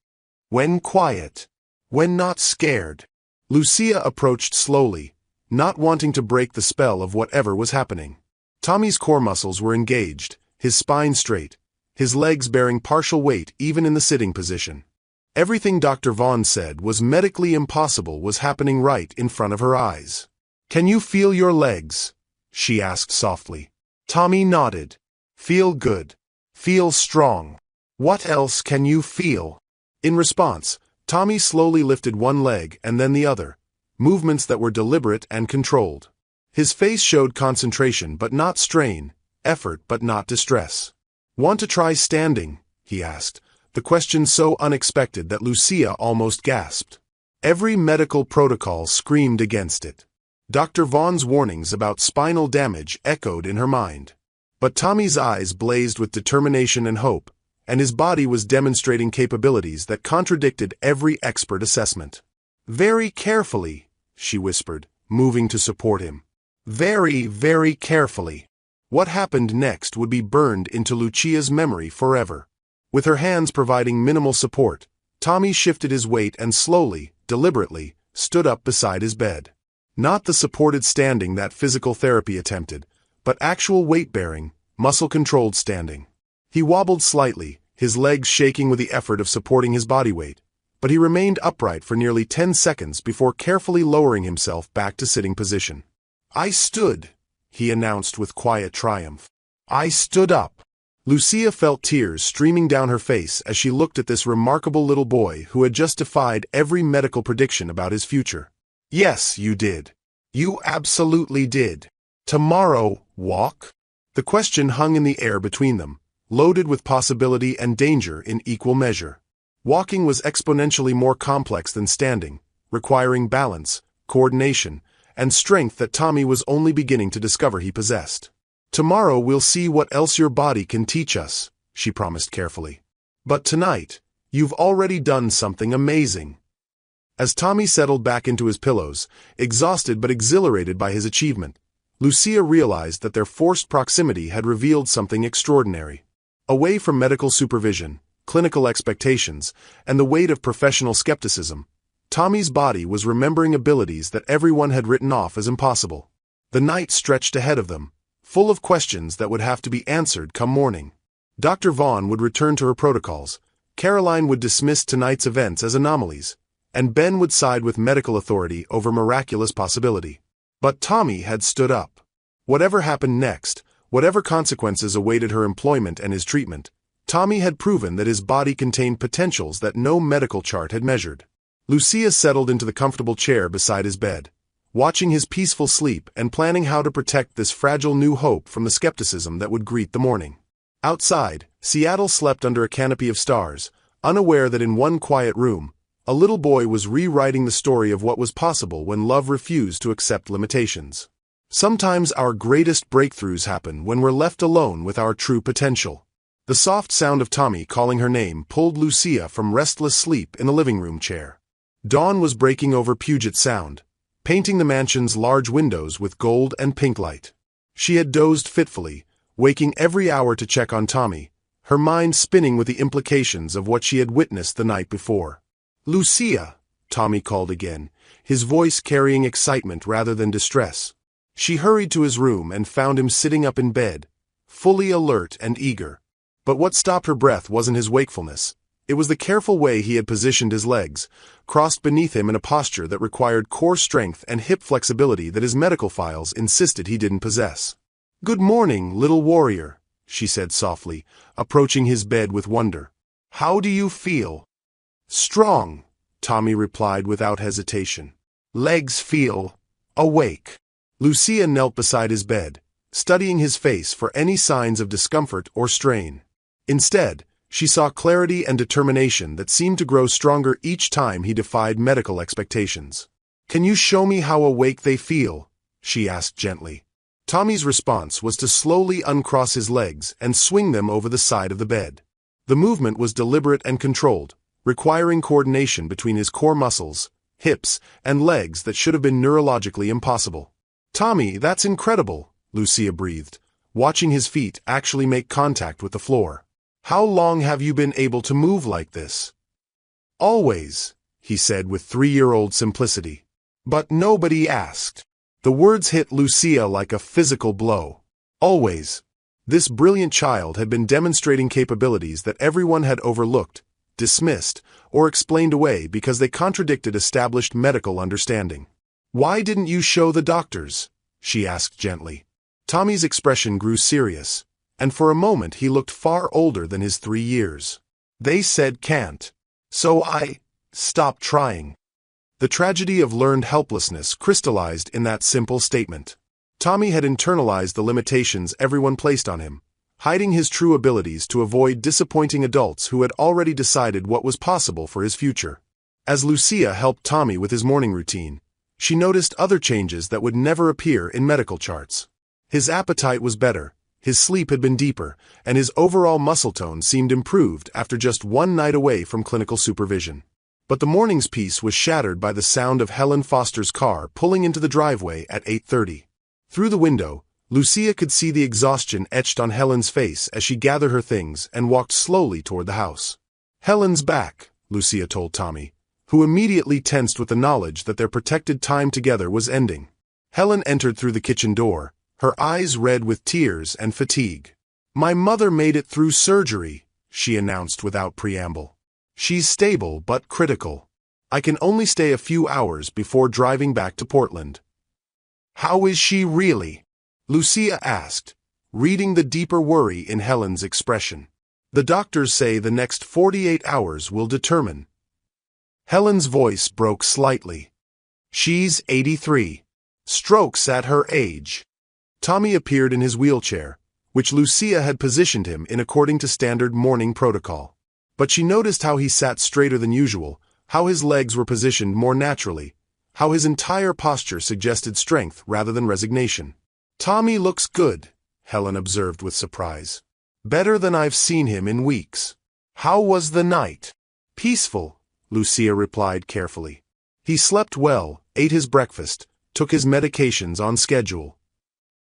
"When quiet. When not scared." Lucia approached slowly, not wanting to break the spell of whatever was happening. Tommy's core muscles were engaged, his spine straight, his legs bearing partial weight even in the sitting position. Everything Dr. Vaughn said was medically impossible was happening right in front of her eyes. "Can you feel your legs?" she asked softly. Tommy nodded. "Feel good. Feel strong. What else can you feel?" In response, Tommy slowly lifted one leg and then the other, movements that were deliberate and controlled. His face showed concentration but not strain, effort but not distress. "Want to try standing?" he asked, the question so unexpected that Lucia almost gasped. Every medical protocol screamed against it. Dr. Vaughn's warnings about spinal damage echoed in her mind. But Tommy's eyes blazed with determination and hope, and his body was demonstrating capabilities that contradicted every expert assessment. "Very carefully," she whispered, moving to support him. "Very, very carefully." What happened next would be burned into Lucia's memory forever. With her hands providing minimal support, Tommy shifted his weight and slowly, deliberately, stood up beside his bed. Not the supported standing that physical therapy attempted, but actual weight-bearing, muscle-controlled standing. He wobbled slightly, his legs shaking with the effort of supporting his body weight, but he remained upright for nearly 10 seconds before carefully lowering himself back to sitting position. "I stood," he announced with quiet triumph. "I stood up." Lucia felt tears streaming down her face as she looked at this remarkable little boy who had just defied every medical prediction about his future. "Yes, you did. You absolutely did. Tomorrow, walk?" The question hung in the air between them, loaded with possibility and danger in equal measure. Walking was exponentially more complex than standing, requiring balance, coordination, and strength that Tommy was only beginning to discover he possessed. "Tomorrow we'll see what else your body can teach us," she promised carefully. "But tonight, you've already done something amazing." As Tommy settled back into his pillows, exhausted but exhilarated by his achievement, Lucia realized that their forced proximity had revealed something extraordinary. Away from medical supervision, clinical expectations, and the weight of professional skepticism, Tommy's body was remembering abilities that everyone had written off as impossible. The night stretched ahead of them, full of questions that would have to be answered come morning. Dr. Vaughn would return to her protocols, Caroline would dismiss tonight's events as anomalies, and Ben would side with medical authority over miraculous possibility. But Tommy had stood up. Whatever happened next, whatever consequences awaited her employment and his treatment, Tommy had proven that his body contained potentials that no medical chart had measured. Lucia settled into the comfortable chair beside his bed, watching his peaceful sleep and planning how to protect this fragile new hope from the skepticism that would greet the morning. Outside, Seattle slept under a canopy of stars, unaware that in one quiet room, a little boy was rewriting the story of what was possible when love refused to accept limitations. Sometimes our greatest breakthroughs happen when we're left alone with our true potential. The soft sound of Tommy calling her name pulled Lucia from restless sleep in the living room chair. Dawn was breaking over Puget Sound, painting the mansion's large windows with gold and pink light. She had dozed fitfully, waking every hour to check on Tommy, her mind spinning with the implications of what she had witnessed the night before. "Lucia," Tommy called again, his voice carrying excitement rather than distress. She hurried to his room and found him sitting up in bed, fully alert and eager. But what stopped her breath wasn't his wakefulness. It was the careful way he had positioned his legs, crossed beneath him in a posture that required core strength and hip flexibility that his medical files insisted he didn't possess. "Good morning, little warrior," she said softly, approaching his bed with wonder. "How do you feel?" "Strong," Tommy replied without hesitation. "Legs feel awake." Lucia knelt beside his bed, studying his face for any signs of discomfort or strain. Instead, she saw clarity and determination that seemed to grow stronger each time he defied medical expectations. "Can you show me how awake they feel?" she asked gently. Tommy's response was to slowly uncross his legs and swing them over the side of the bed. The movement was deliberate and controlled, requiring coordination between his core muscles, hips, and legs that should have been neurologically impossible. "Tommy, that's incredible," Lucia breathed, watching his feet actually make contact with the floor. "How long have you been able to move like this?" "Always," he said with 3-year-old simplicity. "But nobody asked." The words hit Lucia like a physical blow. Always. This brilliant child had been demonstrating capabilities that everyone had overlooked, dismissed, or explained away because they contradicted established medical understanding. "Why didn't you show the doctors?" she asked gently. Tommy's expression grew serious, and for a moment he looked far older than his 3 years. "They said can't. So I stopped trying." The tragedy of learned helplessness crystallized in that simple statement. Tommy had internalized the limitations everyone placed on him, hiding his true abilities to avoid disappointing adults who had already decided what was possible for his future. As Lucia helped Tommy with his morning routine, she noticed other changes that would never appear in medical charts. His appetite was better, his sleep had been deeper, and his overall muscle tone seemed improved after just one night away from clinical supervision. But the morning's peace was shattered by the sound of Helen Foster's car pulling into the driveway at 8:30. Through the window, Lucia could see the exhaustion etched on Helen's face as she gathered her things and walked slowly toward the house. "Helen's back," Lucia told Tommy, who immediately tensed with the knowledge that their protected time together was ending. Helen entered through the kitchen door, her eyes red with tears and fatigue. "My mother made it through surgery," she announced without preamble. She's stable but critical. I can only stay a few hours before driving back to Portland. How is she really? Lucia asked, reading the deeper worry in Helen's expression. The doctors say the next 48 hours will determine. Helen's voice broke slightly. She's 83. Strokes at her age. Tommy appeared in his wheelchair, which Lucia had positioned him in according to standard morning protocol. But she noticed how he sat straighter than usual, how his legs were positioned more naturally, how his entire posture suggested strength rather than resignation. Tommy looks good, Helen observed with surprise. Better than I've seen him in weeks. How was the night? Peaceful, Lucia replied carefully. He slept well, ate his breakfast, took his medications on schedule.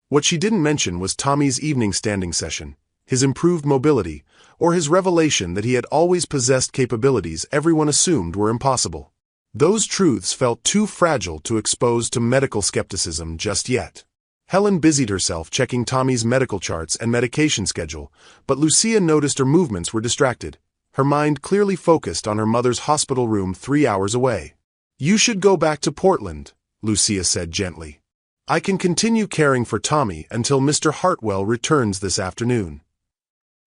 What she didn't mention was Tommy's evening standing session, his improved mobility, or his revelation that he had always possessed capabilities everyone assumed were impossible. Those truths felt too fragile to expose to medical skepticism just yet. Helen busied herself checking Tommy's medical charts and medication schedule, but Lucia noticed her movements were distracted, her mind clearly focused on her mother's hospital room 3 hours away. You should go back to Portland, Lucia said gently. I can continue caring for Tommy until Mr. Hartwell returns this afternoon.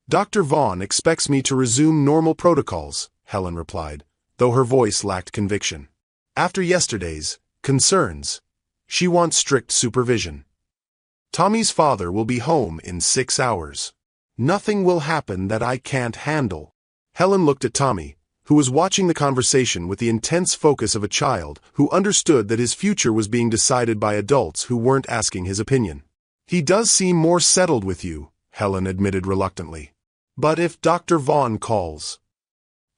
Dr. Vaughn expects me to resume normal protocols, Helen replied, though her voice lacked conviction. After yesterday's concerns, she wants strict supervision. Tommy's father will be home in 6 hours. Nothing will happen that I can't handle. Helen looked at Tommy, who was watching the conversation with the intense focus of a child who understood that his future was being decided by adults who weren't asking his opinion. He does seem more settled with you, Helen admitted reluctantly. But if Dr. Vaughn calls...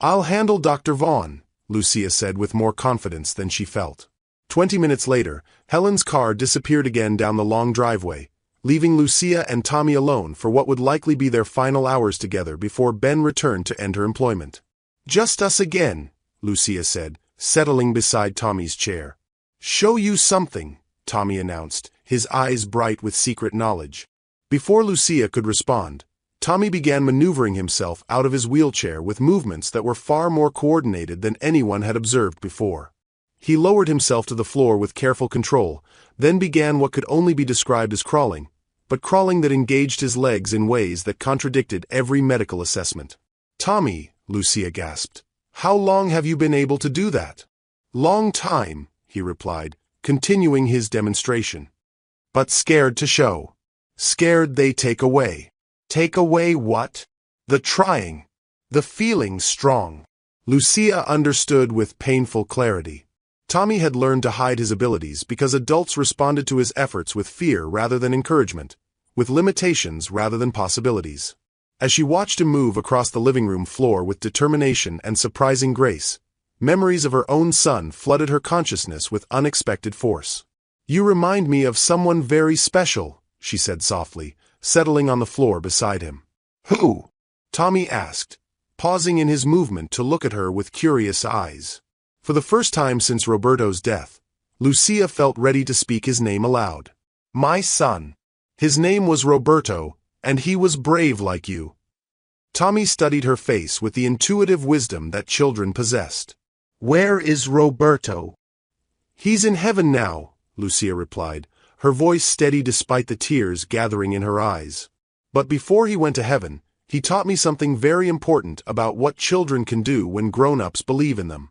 I'll handle Dr. Vaughn, Lucia said with more confidence than she felt. 20 minutes later, Helen's car disappeared again down the long driveway, leaving Lucia and Tommy alone for what would likely be their final hours together before Ben returned to end her employment. Just us again, Lucia said, settling beside Tommy's chair. Show you something, Tommy announced, his eyes bright with secret knowledge. Before Lucia could respond, Tommy began maneuvering himself out of his wheelchair with movements that were far more coordinated than anyone had observed before. He lowered himself to the floor with careful control, then began what could only be described as crawling, but crawling that engaged his legs in ways that contradicted every medical assessment. Tommy, Lucia gasped. How long have you been able to do that? Long time, he replied, continuing his demonstration. But scared to show. Scared they take away. Take away what? The trying. The feeling strong. Lucia understood with painful clarity. Tommy had learned to hide his abilities because adults responded to his efforts with fear rather than encouragement, with limitations rather than possibilities. As she watched him move across the living room floor with determination and surprising grace, memories of her own son flooded her consciousness with unexpected force. You remind me of someone very special, she said softly, settling on the floor beside him. Who? Tommy asked, pausing in his movement to look at her with curious eyes. For the first time since Roberto's death, Lucia felt ready to speak his name aloud. My son. His name was Roberto, and he was brave like you. Tommy studied her face with the intuitive wisdom that children possessed. Where is Roberto? He's in heaven now, Lucia replied, her voice steady despite the tears gathering in her eyes. But before he went to heaven, he taught me something very important about what children can do when grown-ups believe in them.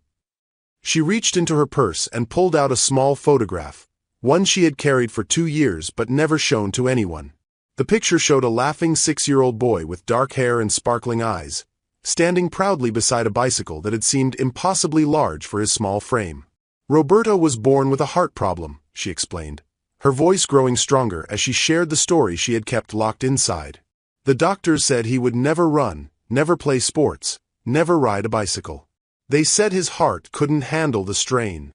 She reached into her purse and pulled out a small photograph, one she had carried for 2 years but never shown to anyone. The picture showed a laughing 6-year-old boy with dark hair and sparkling eyes, standing proudly beside a bicycle that had seemed impossibly large for his small frame. Roberto was born with a heart problem, she explained, her voice growing stronger as she shared the story she had kept locked inside. The doctors said he would never run, never play sports, never ride a bicycle. They said his heart couldn't handle the strain.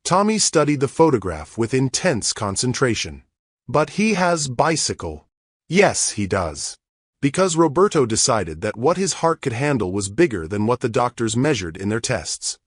Tommy studied the photograph with intense concentration. But he has bicycle. Yes, he does. Because Roberto decided that what his heart could handle was bigger than what the doctors measured in their tests.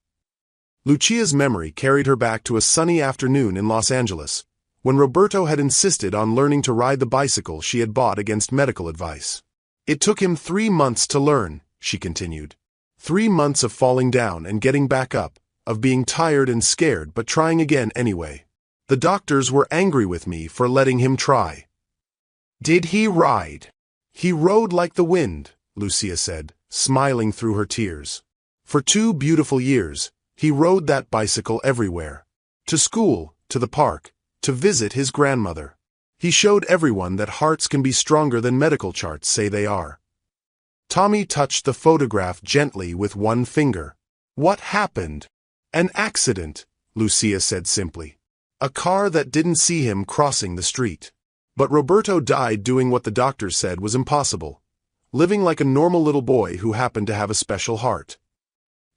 Lucia's memory carried her back to a sunny afternoon in Los Angeles, when Roberto had insisted on learning to ride the bicycle she had bought against medical advice. It took him 3 months to learn, she continued. 3 months of falling down and getting back up, of being tired and scared but trying again anyway. The doctors were angry with me for letting him try. Did he ride? He rode like the wind, Lucia said, smiling through her tears. For 2 beautiful years, he rode that bicycle everywhere. To school, to the park, to visit his grandmother. He showed everyone that hearts can be stronger than medical charts say they are. Tommy touched the photograph gently with one finger. What happened? An accident, Lucia said simply. A car that didn't see him crossing the street. But Roberto died doing what the doctors said was impossible. Living like a normal little boy who happened to have a special heart.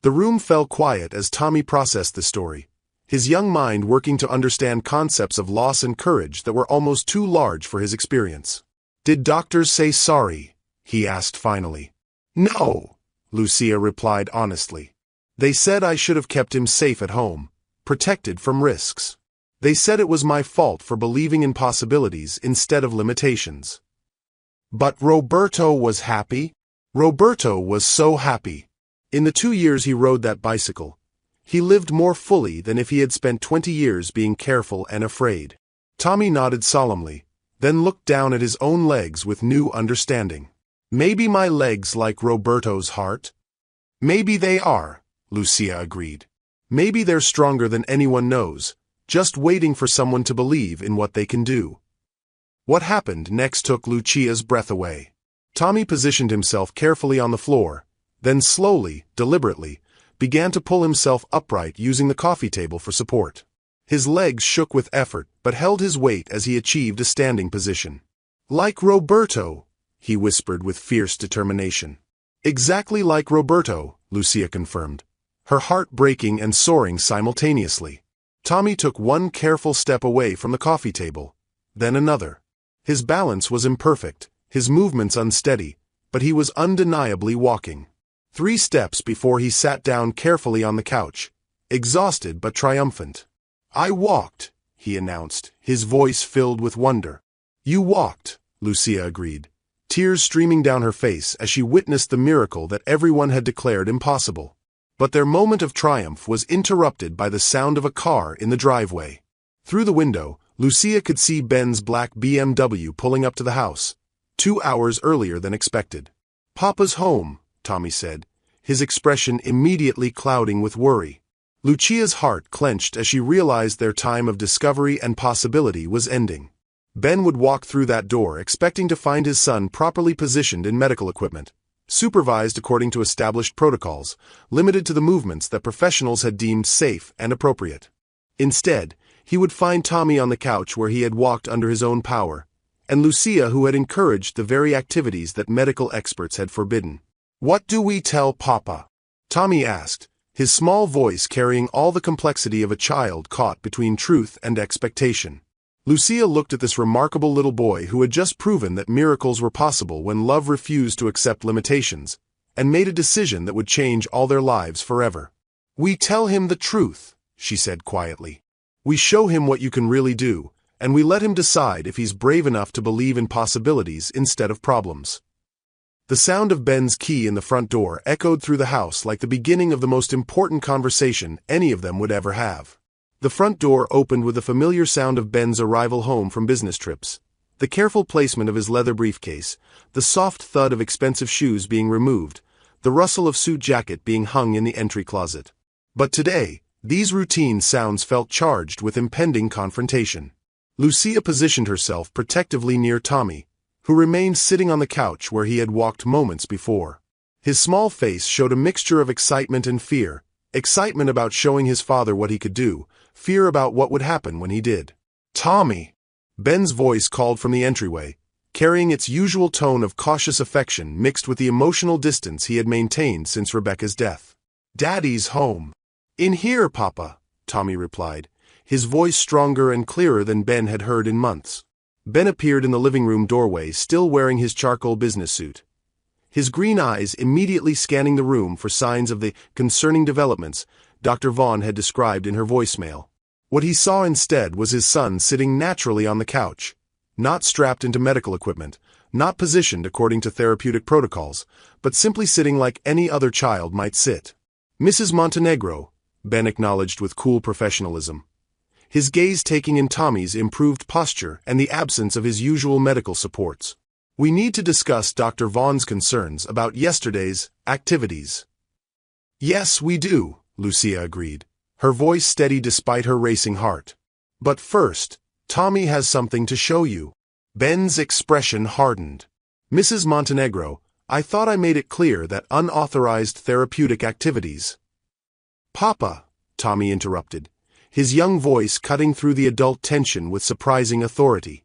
The room fell quiet as Tommy processed the story, his young mind working to understand concepts of loss and courage that were almost too large for his experience. Did doctors say sorry? He asked finally. No, Lucia replied honestly. They said I should have kept him safe at home, protected from risks. They said it was my fault for believing in possibilities instead of limitations. But Roberto was happy? Roberto was so happy. In the 2 years he rode that bicycle, he lived more fully than if he had spent 20 years being careful and afraid. Tommy nodded solemnly, then looked down at his own legs with new understanding. Maybe my legs like Roberto's heart? Maybe they are, Lucia agreed. Maybe they're stronger than anyone knows, just waiting for someone to believe in what they can do. What happened next took Lucia's breath away. Tommy positioned himself carefully on the floor, then slowly, deliberately, began to pull himself upright using the coffee table for support. His legs shook with effort but held his weight as he achieved a standing position. Like Roberto, he whispered with fierce determination. Exactly like Roberto, Lucia confirmed, her heart breaking and soaring simultaneously. Tommy took one careful step away from the coffee table, then another. His balance was imperfect, his movements unsteady, but he was undeniably walking. 3 steps before he sat down carefully on the couch, exhausted but triumphant. I walked, he announced, his voice filled with wonder. You walked, Lucia agreed, tears streaming down her face as she witnessed the miracle that everyone had declared impossible. But their moment of triumph was interrupted by the sound of a car in the driveway. Through the window, Lucia could see Ben's black BMW pulling up to the house, 2 hours earlier than expected. Papa's home, Tommy said, his expression immediately clouding with worry. Lucia's heart clenched as she realized their time of discovery and possibility was ending. Ben would walk through that door expecting to find his son properly positioned in medical equipment, supervised according to established protocols, limited to the movements that professionals had deemed safe and appropriate. Instead, he would find Tommy on the couch where he had walked under his own power, and Lucia who had encouraged the very activities that medical experts had forbidden. What do we tell Papa? Tommy asked, his small voice carrying all the complexity of a child caught between truth and expectation. Lucia looked at this remarkable little boy who had just proven that miracles were possible when love refused to accept limitations, and made a decision that would change all their lives forever. We tell him the truth, she said quietly. We show him what you can really do, and we let him decide if he's brave enough to believe in possibilities instead of problems. The sound of Ben's key in the front door echoed through the house like the beginning of the most important conversation any of them would ever have. The front door opened with the familiar sound of Ben's arrival home from business trips, the careful placement of his leather briefcase, the soft thud of expensive shoes being removed, the rustle of suit jacket being hung in the entry closet. But today, these routine sounds felt charged with impending confrontation. Lucia positioned herself protectively near Tommy, who remained sitting on the couch where he had walked moments before. His small face showed a mixture of excitement and fear, excitement about showing his father what he could do, fear about what would happen when he did. Tommy! Ben's voice called from the entryway, carrying its usual tone of cautious affection mixed with the emotional distance he had maintained since Rebecca's death. Daddy's home. In here, Papa, Tommy replied, his voice stronger and clearer than Ben had heard in months. Ben appeared in the living room doorway, still wearing his charcoal business suit. His green eyes immediately scanning the room for signs of the concerning developments Dr. Vaughn had described in her voicemail. What he saw instead was his son sitting naturally on the couch, not strapped into medical equipment, not positioned according to therapeutic protocols, but simply sitting like any other child might sit. Mrs. Montenegro, Ben acknowledged with cool professionalism, his gaze taking in Tommy's improved posture and the absence of his usual medical supports. We need to discuss Dr. Vaughn's concerns about yesterday's activities. Yes, we do, Lucia agreed, her voice steady despite her racing heart. But first, Tommy has something to show you. Ben's expression hardened. Mrs. Montenegro, I thought I made it clear that unauthorized therapeutic activities. Papa, Tommy interrupted, his young voice cutting through the adult tension with surprising authority.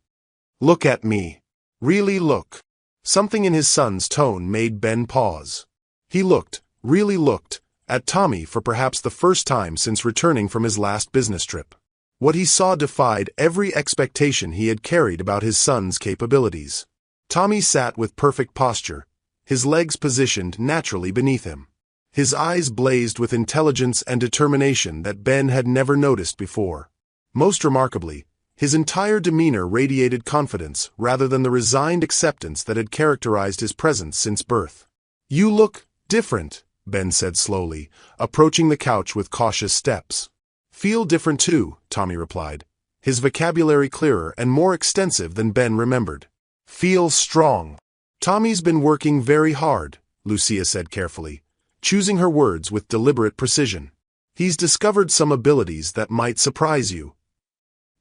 Look at me. Really look. Something in his son's tone made Ben pause. He looked, really looked, at Tommy for perhaps the first time since returning from his last business trip. What he saw defied every expectation he had carried about his son's capabilities. Tommy sat with perfect posture, his legs positioned naturally beneath him. His eyes blazed with intelligence and determination that Ben had never noticed before. Most remarkably, his entire demeanor radiated confidence rather than the resigned acceptance that had characterized his presence since birth. You look different, Ben said slowly, approaching the couch with cautious steps. Feel different too, Tommy replied, his vocabulary clearer and more extensive than Ben remembered. Feel strong. Tommy's been working very hard, Lucia said carefully, choosing her words with deliberate precision. He's discovered some abilities that might surprise you.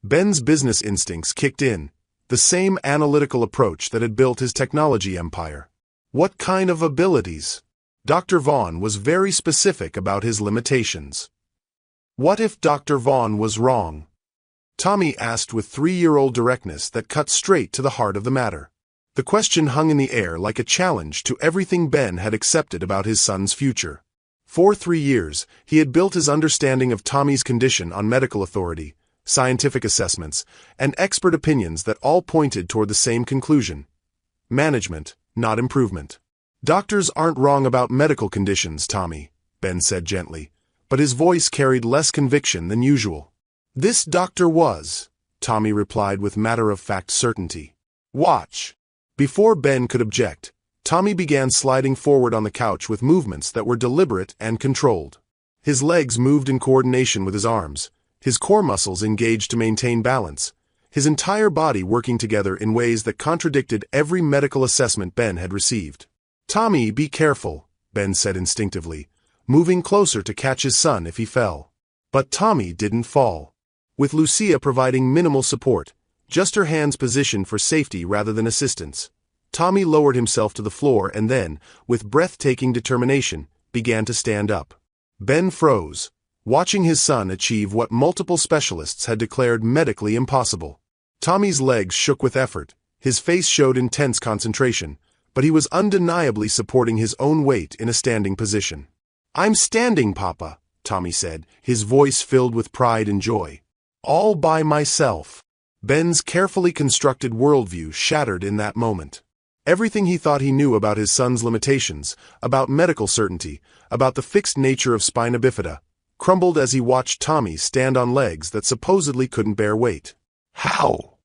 Ben's business instincts kicked in, the same analytical approach that had built his technology empire. What kind of abilities? Dr. Vaughn was very specific about his limitations. What if Dr. Vaughn was wrong? Tommy asked with 3-year-old directness that cut straight to the heart of the matter. The question hung in the air like a challenge to everything Ben had accepted about his son's future. For 3 years, he had built his understanding of Tommy's condition on medical authority, scientific assessments, and expert opinions that all pointed toward the same conclusion. Management, not improvement. Doctors aren't wrong about medical conditions, Tommy, Ben said gently, but his voice carried less conviction than usual. This doctor was, Tommy replied with matter-of-fact certainty. Watch. Before Ben could object, Tommy began sliding forward on the couch with movements that were deliberate and controlled. His legs moved in coordination with his arms, his core muscles engaged to maintain balance, his entire body working together in ways that contradicted every medical assessment Ben had received. Tommy, be careful, Ben said instinctively, moving closer to catch his son if he fell. But Tommy didn't fall. With Lucia providing minimal support, just her hands positioned for safety rather than assistance, Tommy lowered himself to the floor and then, with breathtaking determination, began to stand up. Ben froze, watching his son achieve what multiple specialists had declared medically impossible. Tommy's legs shook with effort, his face showed intense concentration, but he was undeniably supporting his own weight in a standing position. I'm standing, Papa, Tommy said, his voice filled with pride and joy. All by myself. Ben's carefully constructed worldview shattered in that moment. Everything he thought he knew about his son's limitations, about medical certainty, about the fixed nature of spina bifida, crumbled as he watched Tommy stand on legs that supposedly couldn't bear weight. How?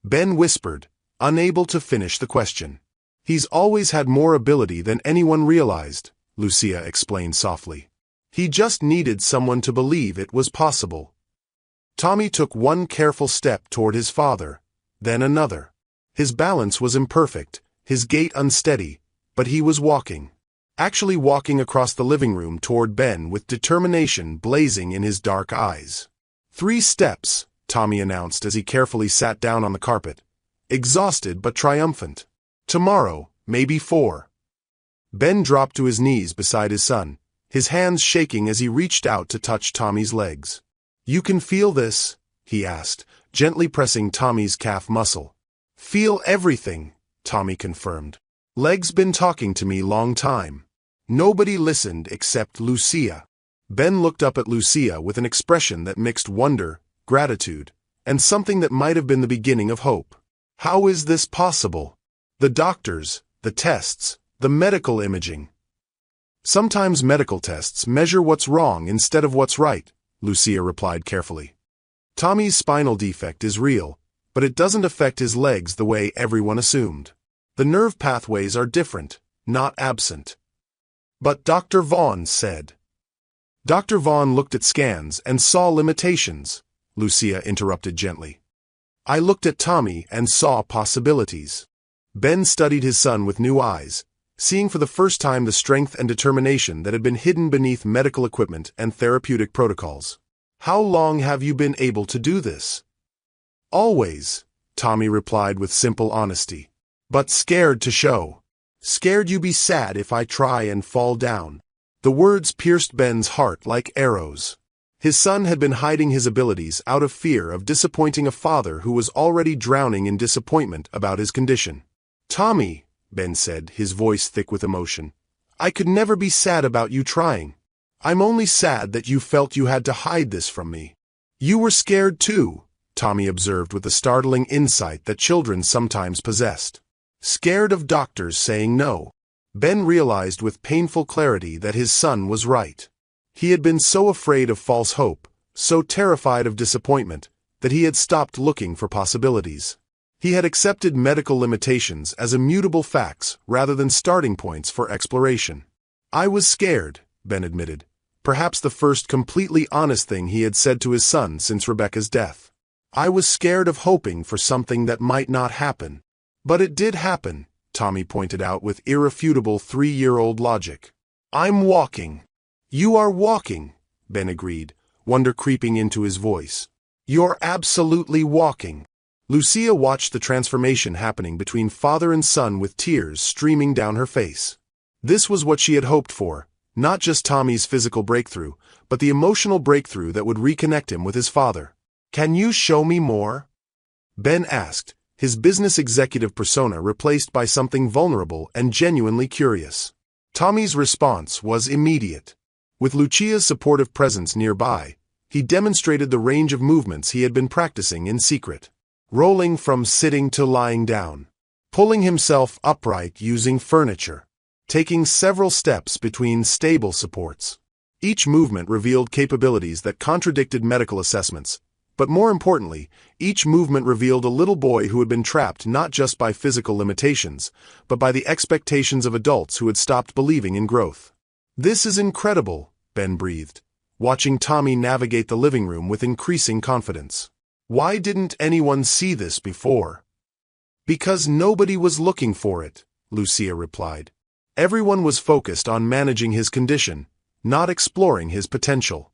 Ben whispered, unable to finish the question. He's always had more ability than anyone realized, Lucia explained softly. He just needed someone to believe it was possible. Tommy took one careful step toward his father, then another. His balance was imperfect, his gait unsteady, but he was walking. Actually walking across the living room toward Ben with determination blazing in his dark eyes. 3 steps, Tommy announced as he carefully sat down on the carpet, exhausted but triumphant. Tomorrow, maybe 4. Ben dropped to his knees beside his son, his hands shaking as he reached out to touch Tommy's legs. You can feel this? He asked, gently pressing Tommy's calf muscle. Feel everything, Tommy confirmed. Leg's been talking to me long time. Nobody listened except Lucia. Ben looked up at Lucia with an expression that mixed wonder, gratitude, and something that might have been the beginning of hope. How is this possible? The doctors, the tests, the medical imaging. Sometimes medical tests measure what's wrong instead of what's right, Lucia replied carefully. Tommy's spinal defect is real, but it doesn't affect his legs the way everyone assumed. The nerve pathways are different, not absent. But Dr. Vaughn said. Dr. Vaughn looked at scans and saw limitations, Lucia interrupted gently. I looked at Tommy and saw possibilities. Ben studied his son with new eyes, seeing for the first time the strength and determination that had been hidden beneath medical equipment and therapeutic protocols. How long have you been able to do this? Always, Tommy replied with simple honesty. But scared to show. Scared you be sad if I try and fall down. The words pierced Ben's heart like arrows. His son had been hiding his abilities out of fear of disappointing a father who was already drowning in disappointment about his condition. Tommy, Ben said, his voice thick with emotion, I could never be sad about you trying. I'm only sad that you felt you had to hide this from me. You were scared too, Tommy observed with the startling insight that children sometimes possessed. Scared of doctors saying no. Ben realized with painful clarity that his son was right. He had been so afraid of false hope, so terrified of disappointment, that he had stopped looking for possibilities. He had accepted medical limitations as immutable facts rather than starting points for exploration. I was scared, Ben admitted, perhaps the first completely honest thing he had said to his son since Rebecca's death. I was scared of hoping for something that might not happen. But it did happen, Tommy pointed out with irrefutable 3-year-old logic. I'm walking. You are walking, Ben agreed, wonder creeping into his voice. You're absolutely walking. Lucia watched the transformation happening between father and son with tears streaming down her face. This was what she had hoped for, not just Tommy's physical breakthrough, but the emotional breakthrough that would reconnect him with his father. Can you show me more? Ben asked, his business executive persona replaced by something vulnerable and genuinely curious. Tommy's response was immediate. With Lucia's supportive presence nearby, he demonstrated the range of movements he had been practicing in secret. Rolling from sitting to lying down. Pulling himself upright using furniture. Taking several steps between stable supports. Each movement revealed capabilities that contradicted medical assessments, but more importantly, each movement revealed a little boy who had been trapped not just by physical limitations, but by the expectations of adults who had stopped believing in growth. This is incredible, Ben breathed, watching Tommy navigate the living room with increasing confidence. Why didn't anyone see this before? Because nobody was looking for it, Lucia replied. Everyone was focused on managing his condition, not exploring his potential.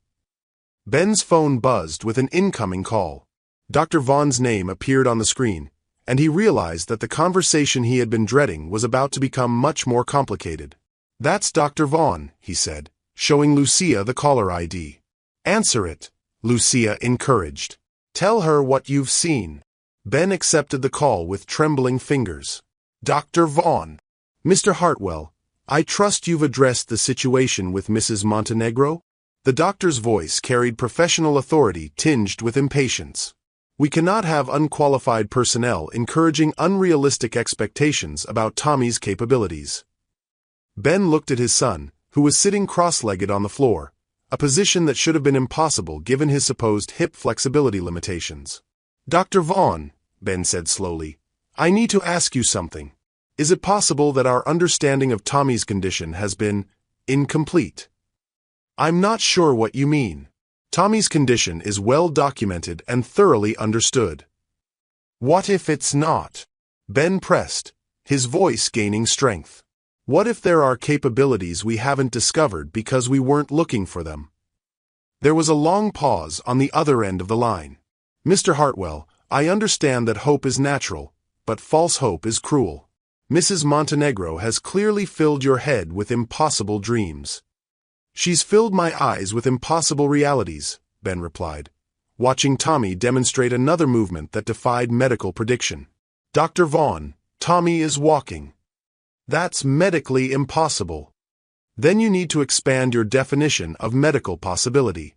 Ben's phone buzzed with an incoming call. Dr. Vaughn's name appeared on the screen, and he realized that the conversation he had been dreading was about to become much more complicated. That's Dr. Vaughn, he said, showing Lucia the caller ID. Answer it, Lucia encouraged. Tell her what you've seen. Ben accepted the call with trembling fingers. Dr. Vaughn. Mr. Hartwell, I trust you've addressed the situation with Mrs. Montenegro? The doctor's voice carried professional authority tinged with impatience. We cannot have unqualified personnel encouraging unrealistic expectations about Tommy's capabilities. Ben looked at his son, who was sitting cross-legged on the floor, a position that should have been impossible given his supposed hip flexibility limitations. Dr. Vaughn, Ben said slowly, I need to ask you something. Is it possible that our understanding of Tommy's condition has been incomplete? I'm not sure what you mean. Tommy's condition is well documented and thoroughly understood. What if it's not? Ben pressed, his voice gaining strength. What if there are capabilities we haven't discovered because we weren't looking for them? There was a long pause on the other end of the line. Mr. Hartwell, I understand that hope is natural, but false hope is cruel. Mrs. Montenegro has clearly filled your head with impossible dreams. She's filled my eyes with impossible realities, Ben replied, watching Tommy demonstrate another movement that defied medical prediction. Dr. Vaughn, Tommy is walking. That's medically impossible. Then you need to expand your definition of medical possibility.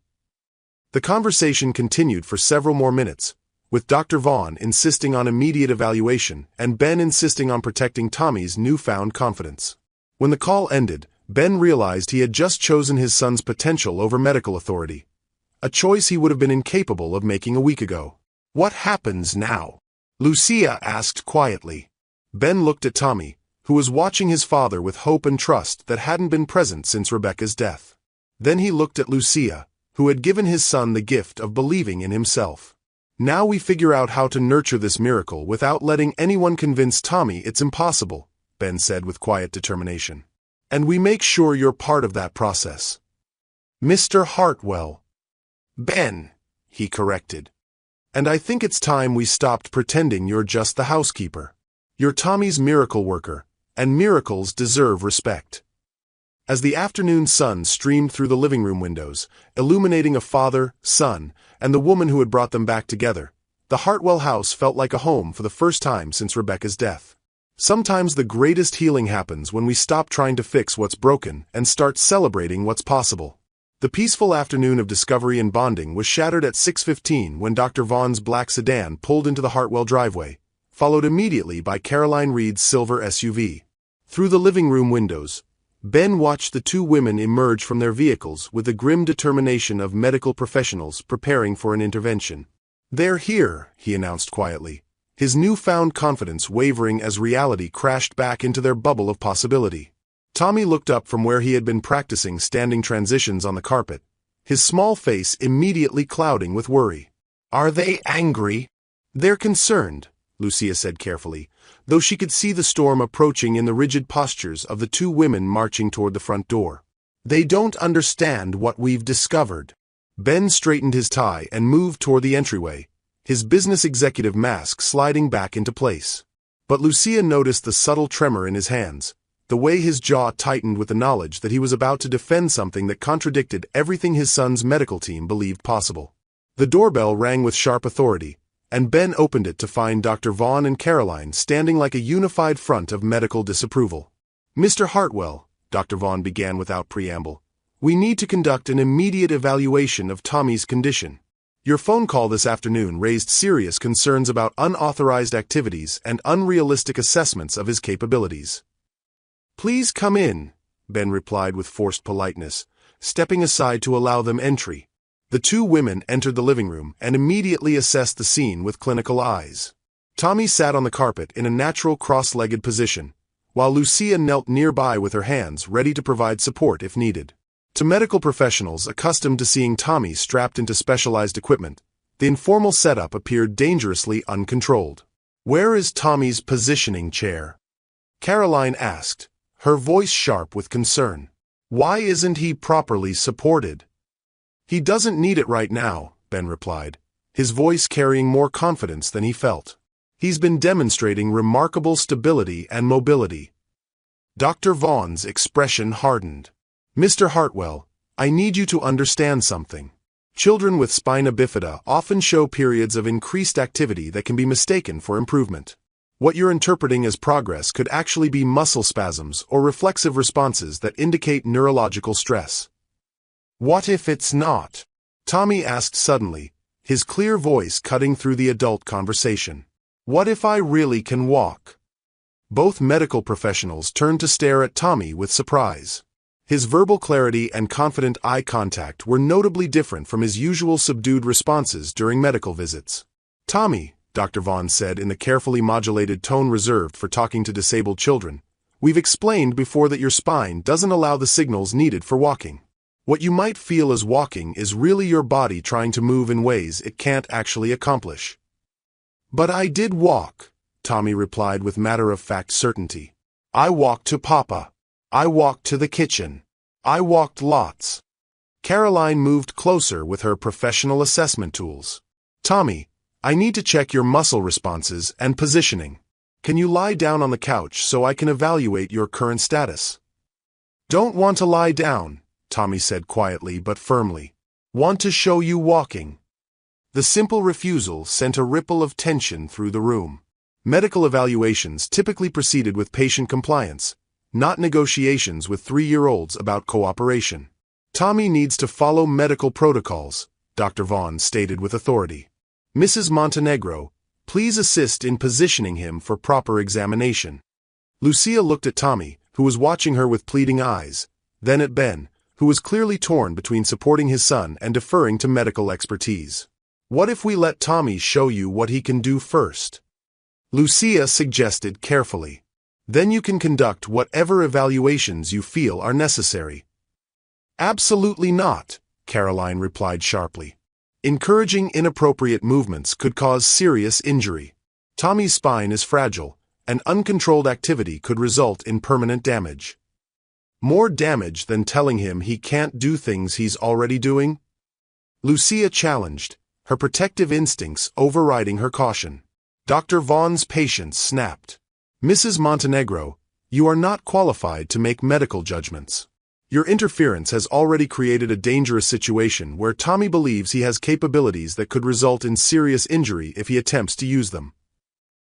The conversation continued for several more minutes, with Dr. Vaughn insisting on immediate evaluation and Ben insisting on protecting Tommy's newfound confidence. When the call ended, Ben realized he had just chosen his son's potential over medical authority, a choice he would have been incapable of making a week ago. What happens now? Lucia asked quietly. Ben looked at Tommy, who was watching his father with hope and trust that hadn't been present since Rebecca's death. Then he looked at Lucia, who had given his son the gift of believing in himself. Now we figure out how to nurture this miracle without letting anyone convince Tommy it's impossible, Ben said with quiet determination. And we make sure you're part of that process. Mr. Hartwell. Ben, he corrected. And I think it's time we stopped pretending you're just the housekeeper. You're Tommy's miracle worker, and miracles deserve respect. As the afternoon sun streamed through the living room windows, illuminating a father, son, and the woman who had brought them back together, the Hartwell house felt like a home for the first time since Rebecca's death. Sometimes the greatest healing happens when we stop trying to fix what's broken and start celebrating what's possible. The peaceful afternoon of discovery and bonding was shattered at 6:15 when Dr. Vaughn's black sedan pulled into the Hartwell driveway, followed immediately by Caroline Reed's silver SUV. Through the living room windows, Ben watched the two women emerge from their vehicles with the grim determination of medical professionals preparing for an intervention. "They're here," he announced quietly, his newfound confidence wavering as reality crashed back into their bubble of possibility. Tommy looked up from where he had been practicing standing transitions on the carpet, his small face immediately clouding with worry. "Are they angry?" "They're concerned," Lucia said carefully, though she could see the storm approaching in the rigid postures of the two women marching toward the front door. "They don't understand what we've discovered." Ben straightened his tie and moved toward the entryway, his business executive mask sliding back into place. But Lucia noticed the subtle tremor in his hands, the way his jaw tightened with the knowledge that he was about to defend something that contradicted everything his son's medical team believed possible. The doorbell rang with sharp authority, and Ben opened it to find Dr. Vaughn and Caroline standing like a unified front of medical disapproval. "Mr. Hartwell," Dr. Vaughn began without preamble, "we need to conduct an immediate evaluation of Tommy's condition. Your phone call this afternoon raised serious concerns about unauthorized activities and unrealistic assessments of his capabilities." "Please come in," Ben replied with forced politeness, stepping aside to allow them entry. The two women entered the living room and immediately assessed the scene with clinical eyes. Tommy sat on the carpet in a natural cross-legged position, while Lucia knelt nearby with her hands ready to provide support if needed. To medical professionals accustomed to seeing Tommy strapped into specialized equipment, the informal setup appeared dangerously uncontrolled. "Where is Tommy's positioning chair?" Caroline asked, her voice sharp with concern. "Why isn't he properly supported?" "He doesn't need it right now," Ben replied, his voice carrying more confidence than he felt. "He's been demonstrating remarkable stability and mobility." Dr. Vaughn's expression hardened. "Mr. Hartwell, I need you to understand something. Children with spina bifida often show periods of increased activity that can be mistaken for improvement. What you're interpreting as progress could actually be muscle spasms or reflexive responses that indicate neurological stress." "What if it's not?" Tommy asked suddenly, his clear voice cutting through the adult conversation. "What if I really can walk?" Both medical professionals turned to stare at Tommy with surprise. His verbal clarity and confident eye contact were notably different from his usual subdued responses during medical visits. "Tommy," Dr. Vaughn said in the carefully modulated tone reserved for talking to disabled children, "we've explained before that your spine doesn't allow the signals needed for walking. What you might feel as walking is really your body trying to move in ways it can't actually accomplish." "But I did walk," Tommy replied with matter-of-fact certainty. "I walked to Papa. I walked to the kitchen. I walked lots." Caroline moved closer with her professional assessment tools. "Tommy, I need to check your muscle responses and positioning. Can you lie down on the couch so I can evaluate your current status?" "Don't want to lie down," Tommy said quietly but firmly. "Want to show you walking." The simple refusal sent a ripple of tension through the room. Medical evaluations typically proceeded with patient compliance, not negotiations with 3-year-olds about cooperation. "Tommy needs to follow medical protocols," Dr. Vaughn stated with authority. "Mrs. Montenegro, please assist in positioning him for proper examination." Lucia looked at Tommy, who was watching her with pleading eyes, then at Ben, who was clearly torn between supporting his son and deferring to medical expertise. "What if we let Tommy show you what he can do first?" Lucia suggested carefully. Then you can conduct whatever evaluations you feel are necessary. Absolutely not, Caroline replied sharply. Encouraging inappropriate movements could cause serious injury. Tommy's spine is fragile, and uncontrolled activity could result in permanent damage. More damage than telling him he can't do things he's already doing? Lucia challenged, her protective instincts overriding her caution. Dr. Vaughn's patience snapped. Mrs. Montenegro, you are not qualified to make medical judgments. Your interference has already created a dangerous situation where Tommy believes he has capabilities that could result in serious injury if he attempts to use them.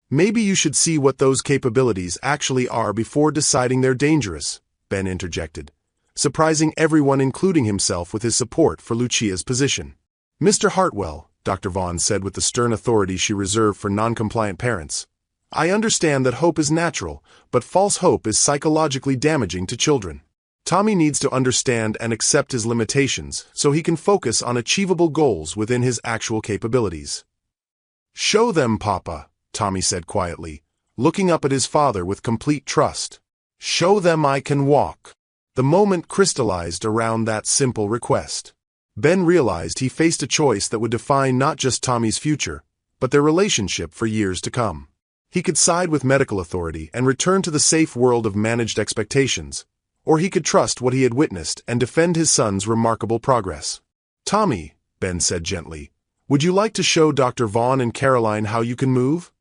Maybe you should see what those capabilities actually are before deciding they're dangerous, Ben interjected, surprising everyone including himself with his support for Lucia's position. Mr. Hartwell, Dr. Vaughn said with the stern authority she reserved for non-compliant parents, I understand that hope is natural, but false hope is psychologically damaging to children. Tommy needs to understand and accept his limitations so he can focus on achievable goals within his actual capabilities. Show them, Papa, Tommy said quietly, looking up at his father with complete trust. Show them I can walk. The moment crystallized around that simple request. Ben realized he faced a choice that would define not just Tommy's future, but their relationship for years to come. He could side with medical authority and return to the safe world of managed expectations, or he could trust what he had witnessed and defend his son's remarkable progress. Tommy, Ben said gently, would you like to show Dr. Vaughn and Caroline how you can move?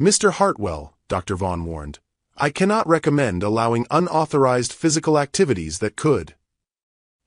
Mr. Hartwell, Dr. Vaughn warned, I cannot recommend allowing unauthorized physical activities that could.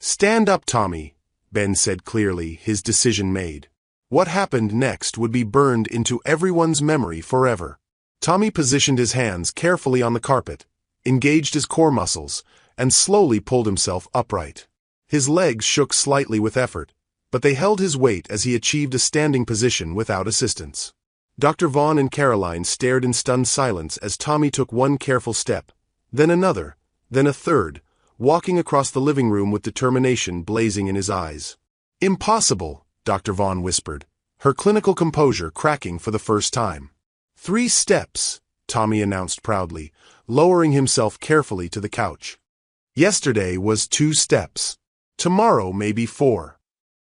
Stand up, Tommy, Ben said clearly, his decision made. What happened next would be burned into everyone's memory forever. Tommy positioned his hands carefully on the carpet, engaged his core muscles, and slowly pulled himself upright. His legs shook slightly with effort, but they held his weight as he achieved a standing position without assistance. Dr. Vaughn and Caroline stared in stunned silence as Tommy took one careful step, then another, then a third, walking across the living room with determination blazing in his eyes. Impossible, Dr. Vaughn whispered, her clinical composure cracking for the first time. 3 steps, Tommy announced proudly, lowering himself carefully to the couch. Yesterday was 2 steps. Tomorrow may be 4.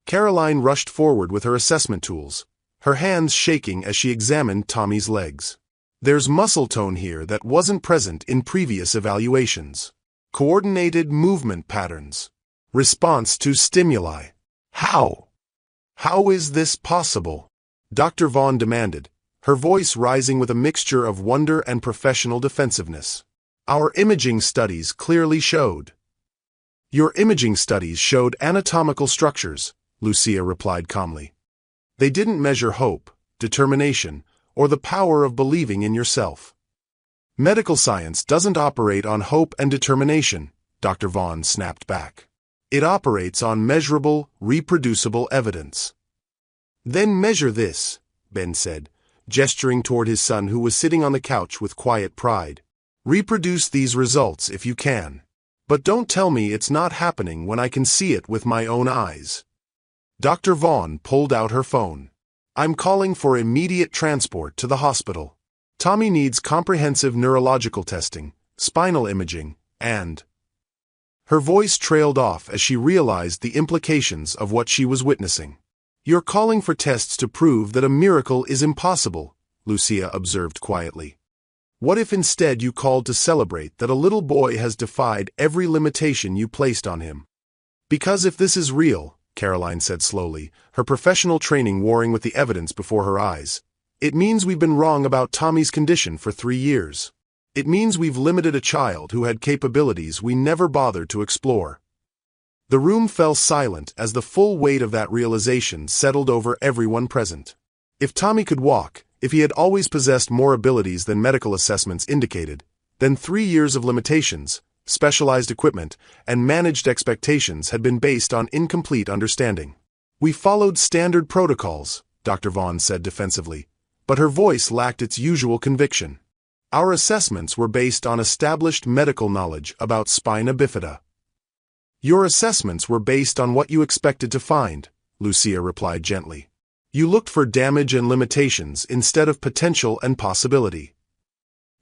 Caroline rushed forward with her assessment tools, her hands shaking as she examined Tommy's legs. There's muscle tone here that wasn't present in previous evaluations. Coordinated movement patterns. Response to stimuli. How? How is this possible? Dr. Vaughn demanded, her voice rising with a mixture of wonder and professional defensiveness. Our imaging studies clearly showed. Your imaging studies showed anatomical structures, Lucia replied calmly. They didn't measure hope, determination, or the power of believing in yourself. Medical science doesn't operate on hope and determination, Dr. Vaughn snapped back. It operates on measurable, reproducible evidence. Then measure this, Ben said, gesturing toward his son who was sitting on the couch with quiet pride. Reproduce these results if you can. But don't tell me it's not happening when I can see it with my own eyes. Dr. Vaughn pulled out her phone. I'm calling for immediate transport to the hospital. Tommy needs comprehensive neurological testing, spinal imaging, and... Her voice trailed off as she realized the implications of what she was witnessing. You're calling for tests to prove that a miracle is impossible, Lucia observed quietly. What if instead you called to celebrate that a little boy has defied every limitation you placed on him? Because if this is real, Caroline said slowly, her professional training warring with the evidence before her eyes, it means we've been wrong about Tommy's condition for 3 years. It means we've limited a child who had capabilities we never bothered to explore. The room fell silent as the full weight of that realization settled over everyone present. If Tommy could walk, if he had always possessed more abilities than medical assessments indicated, then 3 years of limitations, specialized equipment, and managed expectations had been based on incomplete understanding. We followed standard protocols, Dr. Vaughn said defensively, but her voice lacked its usual conviction. Our assessments were based on established medical knowledge about spina bifida. Your assessments were based on what you expected to find, Lucia replied gently. You looked for damage and limitations instead of potential and possibility.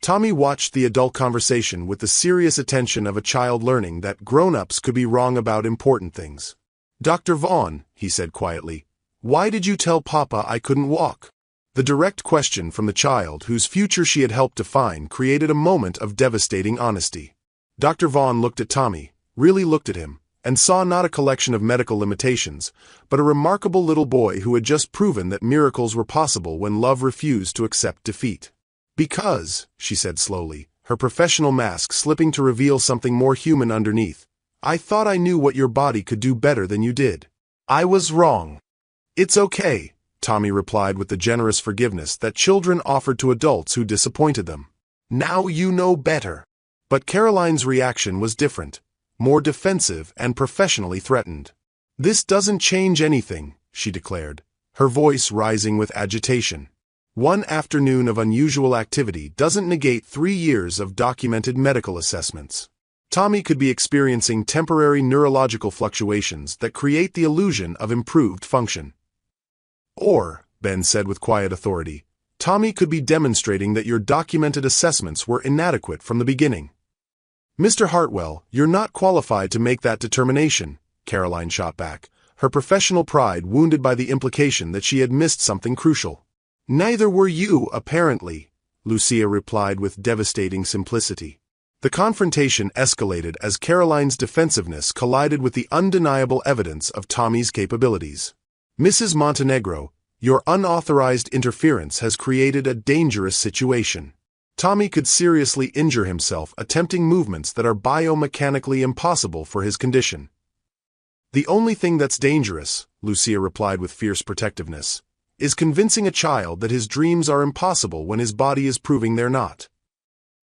Tommy watched the adult conversation with the serious attention of a child learning that grown-ups could be wrong about important things. "Dr. Vaughn," he said quietly, "why did you tell Papa I couldn't walk?" The direct question from the child, whose future she had helped define, created a moment of devastating honesty. Dr. Vaughn looked at Tommy, really looked at him, and saw not a collection of medical limitations, but a remarkable little boy who had just proven that miracles were possible when love refused to accept defeat. "Because," she said slowly, her professional mask slipping to reveal something more human underneath, "I thought I knew what your body could do better than you did. I was wrong." "It's okay," Tommy replied with the generous forgiveness that children offered to adults who disappointed them. "Now you know better." But Caroline's reaction was different, more defensive and professionally threatened. "This doesn't change anything," she declared, her voice rising with agitation. "One afternoon of unusual activity doesn't negate 3 years of documented medical assessments." Tommy could be experiencing temporary neurological fluctuations that create the illusion of improved function. Or, Ben said with quiet authority, Tommy could be demonstrating that your documented assessments were inadequate from the beginning. "Mr. Hartwell, you're not qualified to make that determination," Caroline shot back, her professional pride wounded by the implication that she had missed something crucial. "Neither were you, apparently," Lucia replied with devastating simplicity. The confrontation escalated as Caroline's defensiveness collided with the undeniable evidence of Tommy's capabilities. "Mrs. Montenegro, your unauthorized interference has created a dangerous situation." Tommy could seriously injure himself attempting movements that are biomechanically impossible for his condition. "The only thing that's dangerous," Lucia replied with fierce protectiveness, "is convincing a child that his dreams are impossible when his body is proving they're not."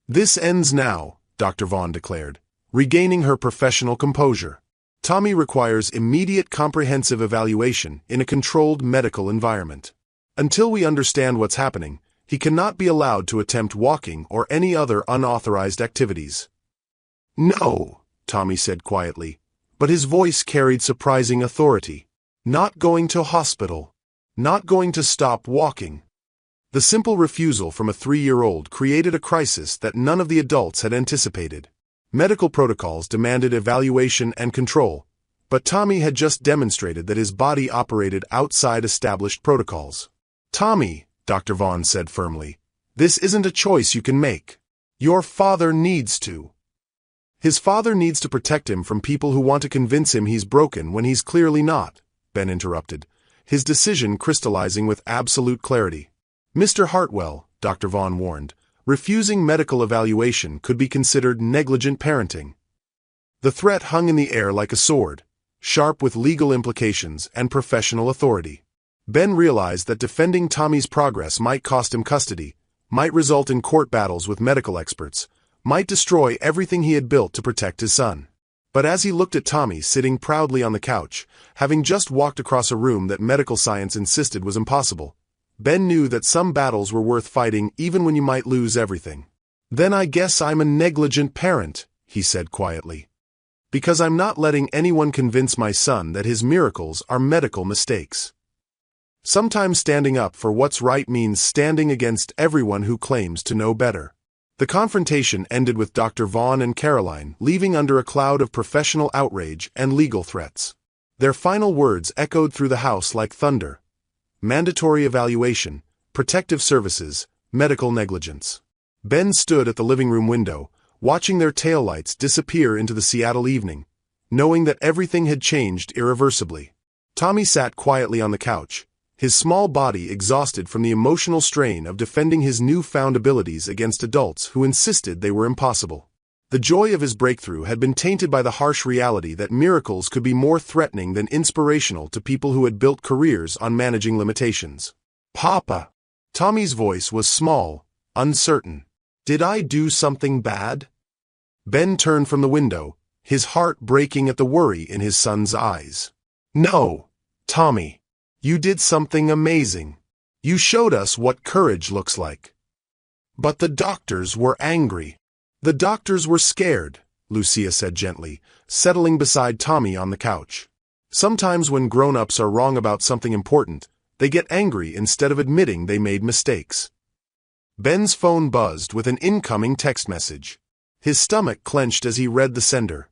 "This ends now," Dr. Vaughn declared, regaining her professional composure. "Tommy requires immediate comprehensive evaluation in a controlled medical environment. Until we understand what's happening, he cannot be allowed to attempt walking or any other unauthorized activities." "No," Tommy said quietly, but his voice carried surprising authority. "Not going to hospital. Not going to stop walking." The simple refusal from a 3-year-old created a crisis that none of the adults had anticipated. Medical protocols demanded evaluation and control, but Tommy had just demonstrated that his body operated outside established protocols. "Tommy," Dr. Vaughn said firmly, "this isn't a choice you can make. Your father needs to." "His father needs to protect him from people who want to convince him he's broken when he's clearly not," Ben interrupted, his decision crystallizing with absolute clarity. "Mr. Hartwell," Dr. Vaughn warned, "refusing medical evaluation could be considered negligent parenting." The threat hung in the air like a sword, sharp with legal implications and professional authority. Ben realized that defending Tommy's progress might cost him custody, might result in court battles with medical experts, might destroy everything he had built to protect his son. But as he looked at Tommy sitting proudly on the couch, having just walked across a room that medical science insisted was impossible, Ben knew that some battles were worth fighting even when you might lose everything. "Then I guess I'm a negligent parent," he said quietly. "Because I'm not letting anyone convince my son that his miracles are medical mistakes." Sometimes standing up for what's right means standing against everyone who claims to know better. The confrontation ended with Dr. Vaughn and Caroline leaving under a cloud of professional outrage and legal threats. Their final words echoed through the house like thunder. Mandatory evaluation, protective services, medical negligence. Ben stood at the living room window, watching their taillights disappear into the Seattle evening, knowing that everything had changed irreversibly. Tommy sat quietly on the couch, his small body exhausted from the emotional strain of defending his newfound abilities against adults who insisted they were impossible. The joy of his breakthrough had been tainted by the harsh reality that miracles could be more threatening than inspirational to people who had built careers on managing limitations. "Papa." Tommy's voice was small, uncertain. "Did I do something bad?" Ben turned from the window, his heart breaking at the worry in his son's eyes. "No, Tommy. You did something amazing. You showed us what courage looks like." "But the doctors were angry." "The doctors were scared," Lucia said gently, settling beside Tommy on the couch. "Sometimes when grown-ups are wrong about something important, They get angry instead of admitting they made mistakes. Ben's phone buzzed with an incoming text message. His stomach clenched as he read the sender.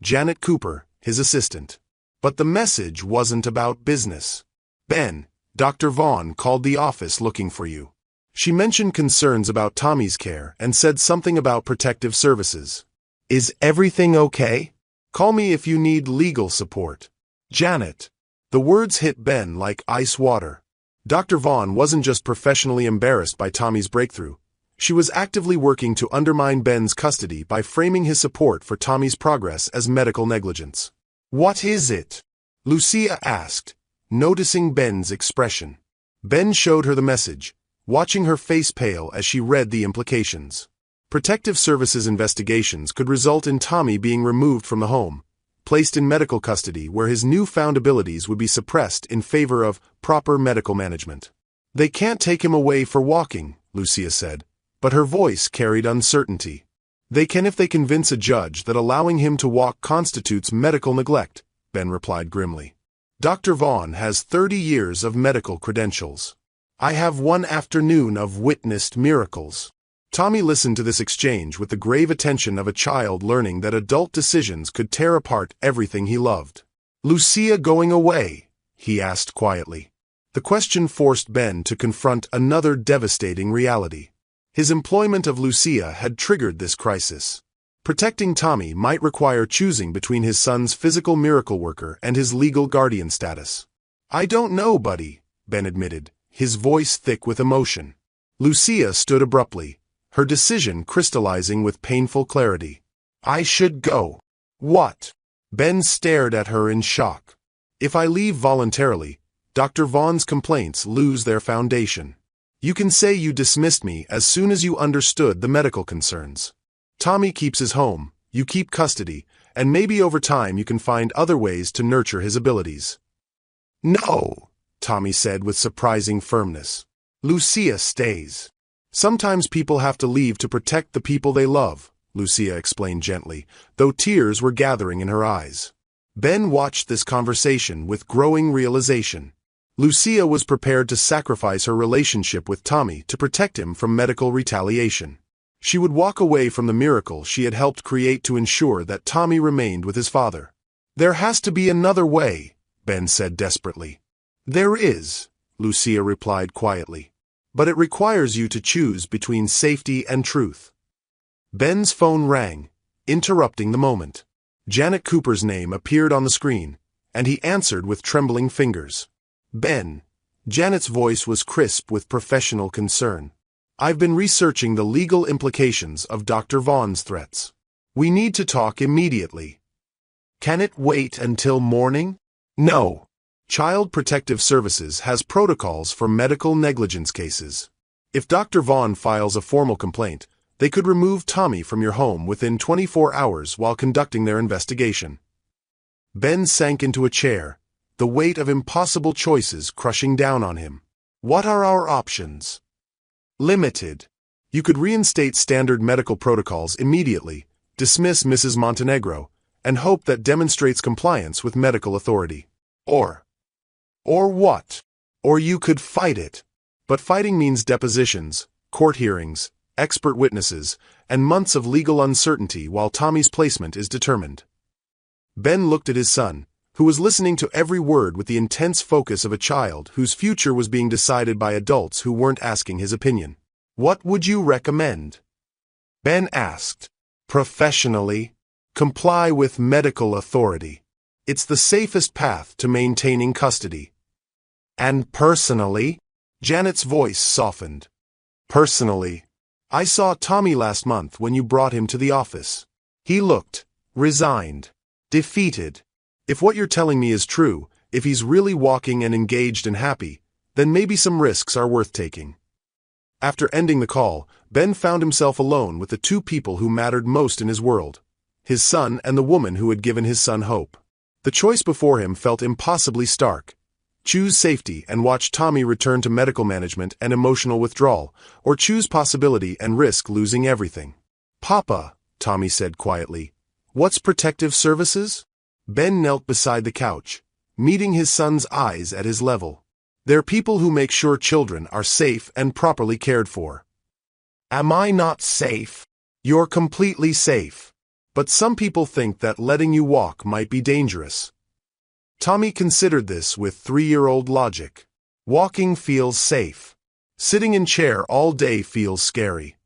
Janet Cooper, his assistant. But the message wasn't about business. Ben, Dr. Vaughn called the office looking for you. She mentioned concerns about Tommy's care and said something about protective services. Is everything okay? Call me if you need legal support. Janet. The words hit Ben like ice water. Dr. Vaughn wasn't just professionally embarrassed by Tommy's breakthrough. She was actively working to undermine Ben's custody by framing his support for Tommy's progress as medical negligence. What is it? Lucia asked, noticing Ben's expression. Ben showed her the message, watching her face pale as she read the implications. Protective Services investigations could result in Tommy being removed from the home, placed in medical custody where his newfound abilities would be suppressed in favor of proper medical management. They can't take him away for walking, Lucia said, but her voice carried uncertainty. They can if they convince a judge that allowing him to walk constitutes medical neglect, Ben replied grimly. Dr. Vaughn has 30 years of medical credentials. I have one afternoon of witnessed miracles. Tommy listened to this exchange with the grave attention of a child learning that adult decisions could tear apart everything he loved. Lucia going away? He asked quietly. The question forced Ben to confront another devastating reality. His employment of Lucia had triggered this crisis. Protecting Tommy might require choosing between his son's physical miracle worker and his legal guardian status. I don't know, buddy, Ben admitted, his voice thick with emotion. Lucia stood abruptly, her decision crystallizing with painful clarity. I should go. What? Ben stared at her in shock. If I leave voluntarily, Dr. Vaughn's complaints lose their foundation. You can say you dismissed me as soon as you understood the medical concerns. Tommy keeps his home, you keep custody, and maybe over time you can find other ways to nurture his abilities. No, Tommy said with surprising firmness. Lucia stays. Sometimes people have to leave to protect the people they love, Lucia explained gently, though tears were gathering in her eyes. Ben watched this conversation with growing realization. Lucia was prepared to sacrifice her relationship with Tommy to protect him from medical retaliation. She would walk away from the miracle she had helped create to ensure that Tommy remained with his father. There has to be another way, Ben said desperately. There is, Lucia replied quietly. But it requires you to choose between safety and truth. Ben's phone rang, interrupting the moment. Janet Cooper's name appeared on the screen, and he answered with trembling fingers. Ben. Janet's voice was crisp with professional concern. I've been researching the legal implications of Dr. Vaughn's threats. We need to talk immediately. Can it wait until morning? No. Child Protective Services has protocols for medical negligence cases. If Dr. Vaughn files a formal complaint, they could remove Tommy from your home within 24 hours while conducting their investigation. Ben sank into a chair, the weight of impossible choices crushing down on him. What are our options? Limited. You could reinstate standard medical protocols immediately, dismiss Mrs. Montenegro, and hope that demonstrates compliance with medical authority. Or what? Or you could fight it. But fighting means depositions, court hearings, expert witnesses, and months of legal uncertainty while Tommy's placement is determined. Ben looked at his son, who was listening to every word with the intense focus of a child whose future was being decided by adults who weren't asking his opinion. What would you recommend? Ben asked. Professionally, comply with medical authority. It's the safest path to maintaining custody. And personally? Janet's voice softened. Personally, I saw Tommy last month when you brought him to the office. He looked resigned, defeated. If what you're telling me is true, if he's really walking and engaged and happy, then maybe some risks are worth taking. After ending the call, Ben found himself alone with the two people who mattered most in his world, his son and the woman who had given his son hope. The choice before him felt impossibly stark. Choose safety and watch Tommy return to medical management and emotional withdrawal, or choose possibility and risk losing everything. Papa, Tommy said quietly, what's Protective Services? Ben knelt beside the couch, meeting his son's eyes at his level. They're people who make sure children are safe and properly cared for. Am I not safe? You're completely safe. But some people think that letting you walk might be dangerous. Tommy considered this with 3-year-old logic. Walking feels safe. Sitting in chair all day feels scary.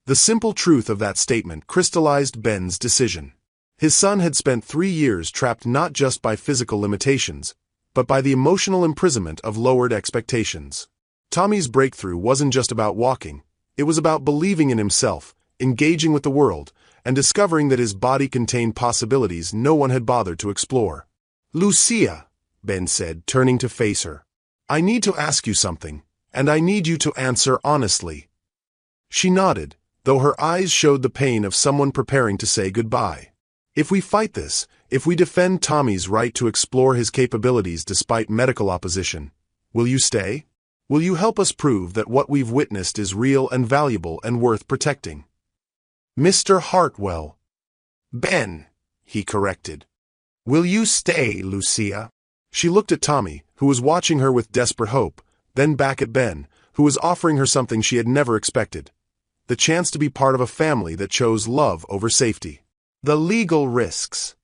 The simple truth of that statement crystallized Ben's decision. His son had spent 3 years trapped not just by physical limitations, but by the emotional imprisonment of lowered expectations. Tommy's breakthrough wasn't just about walking, it was about believing in himself, engaging with the world, and discovering that his body contained possibilities no one had bothered to explore. Lucia, Ben said, turning to face her. I need to ask you something, and I need you to answer honestly. She nodded, though her eyes showed the pain of someone preparing to say goodbye. If we fight this, if we defend Tommy's right to explore his capabilities despite medical opposition, will you stay? Will you help us prove that what we've witnessed is real and valuable and worth protecting? Mr. Hartwell. Ben, he corrected. Will you stay, Lucia? She looked at Tommy, who was watching her with desperate hope, then back at Ben, who was offering her something she had never expected. The chance to be part of a family that chose love over safety. The legal risks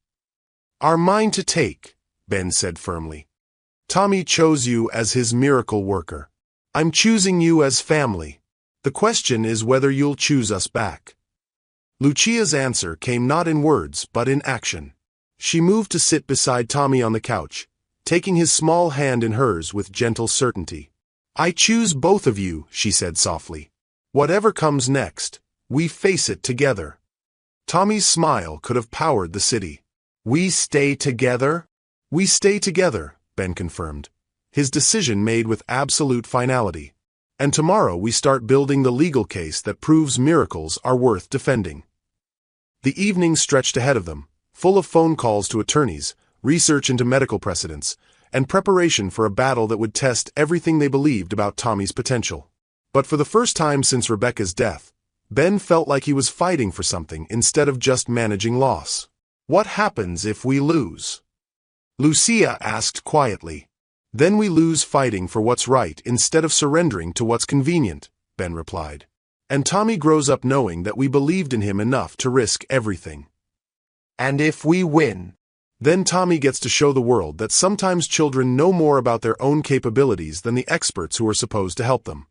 are mine to take, Ben said firmly. Tommy chose you as his miracle worker. I'm choosing you as family. The question is whether you'll choose us back. Lucia's answer came not in words, but in action. She moved to sit beside Tommy on the couch, taking his small hand in hers with gentle certainty. I choose both of you, she said softly. Whatever comes next, we face it together. Tommy's smile could have powered the city. We stay together? We stay together, Ben confirmed, his decision made with absolute finality. And tomorrow we start building the legal case that proves miracles are worth defending. The evening stretched ahead of them, full of phone calls to attorneys, research into medical precedents, and preparation for a battle that would test everything they believed about Tommy's potential. But for the first time since Rebecca's death, Ben felt like he was fighting for something instead of just managing loss. What happens if we lose? Lucia asked quietly. Then we lose fighting for what's right instead of surrendering to what's convenient, Ben replied. And Tommy grows up knowing that we believed in him enough to risk everything. And if we win? Then Tommy gets to show the world that sometimes children know more about their own capabilities than the experts who are supposed to help them.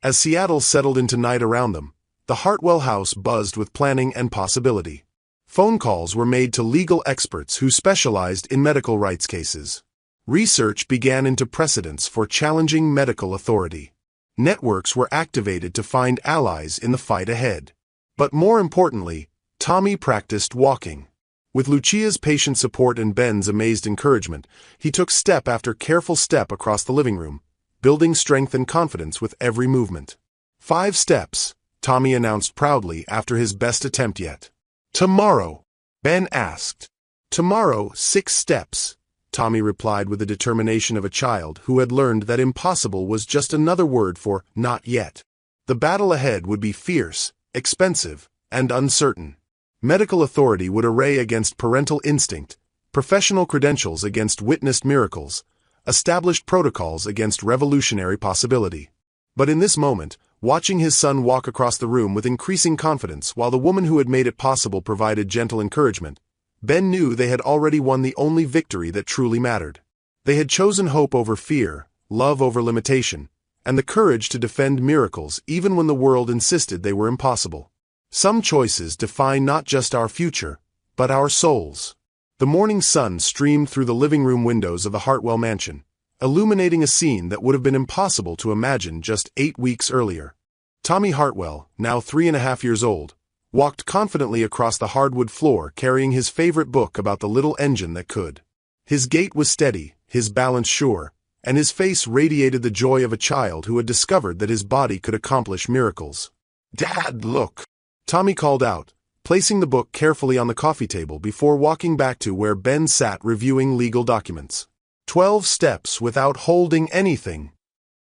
As Seattle settled into night around them, the Hartwell house buzzed with planning and possibility. Phone calls were made to legal experts who specialized in medical rights cases. Research began into precedents for challenging medical authority. Networks were activated to find allies in the fight ahead. But more importantly, Tommy practiced walking. With Lucia's patient support and Ben's amazed encouragement, he took step after careful step across the living room, building strength and confidence with every movement. 5 steps, Tommy announced proudly after his best attempt yet. Tomorrow, Ben asked. Tomorrow, 6 steps, Tommy replied with the determination of a child who had learned that impossible was just another word for not yet. The battle ahead would be fierce, expensive, and uncertain. Medical authority would array against parental instinct, professional credentials against witnessed miracles, established protocols against revolutionary possibility. But in this moment, watching his son walk across the room with increasing confidence while the woman who had made it possible provided gentle encouragement, Ben knew they had already won the only victory that truly mattered. They had chosen hope over fear, love over limitation, and the courage to defend miracles even when the world insisted they were impossible. Some choices define not just our future, but our souls. The morning sun streamed through the living room windows of the Hartwell mansion, illuminating a scene that would have been impossible to imagine just 8 weeks earlier. Tommy Hartwell, now 3.5 years old, walked confidently across the hardwood floor carrying his favorite book about the little engine that could. His gait was steady, his balance sure, and his face radiated the joy of a child who had discovered that his body could accomplish miracles. Dad, look! Tommy called out, placing the book carefully on the coffee table before walking back to where Ben sat reviewing legal documents. 12 steps without holding anything.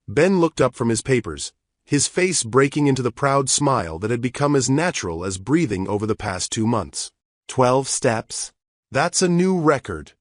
Ben looked up from his papers, his face breaking into the proud smile that had become as natural as breathing over the past 2 months. 12 steps? That's a new record.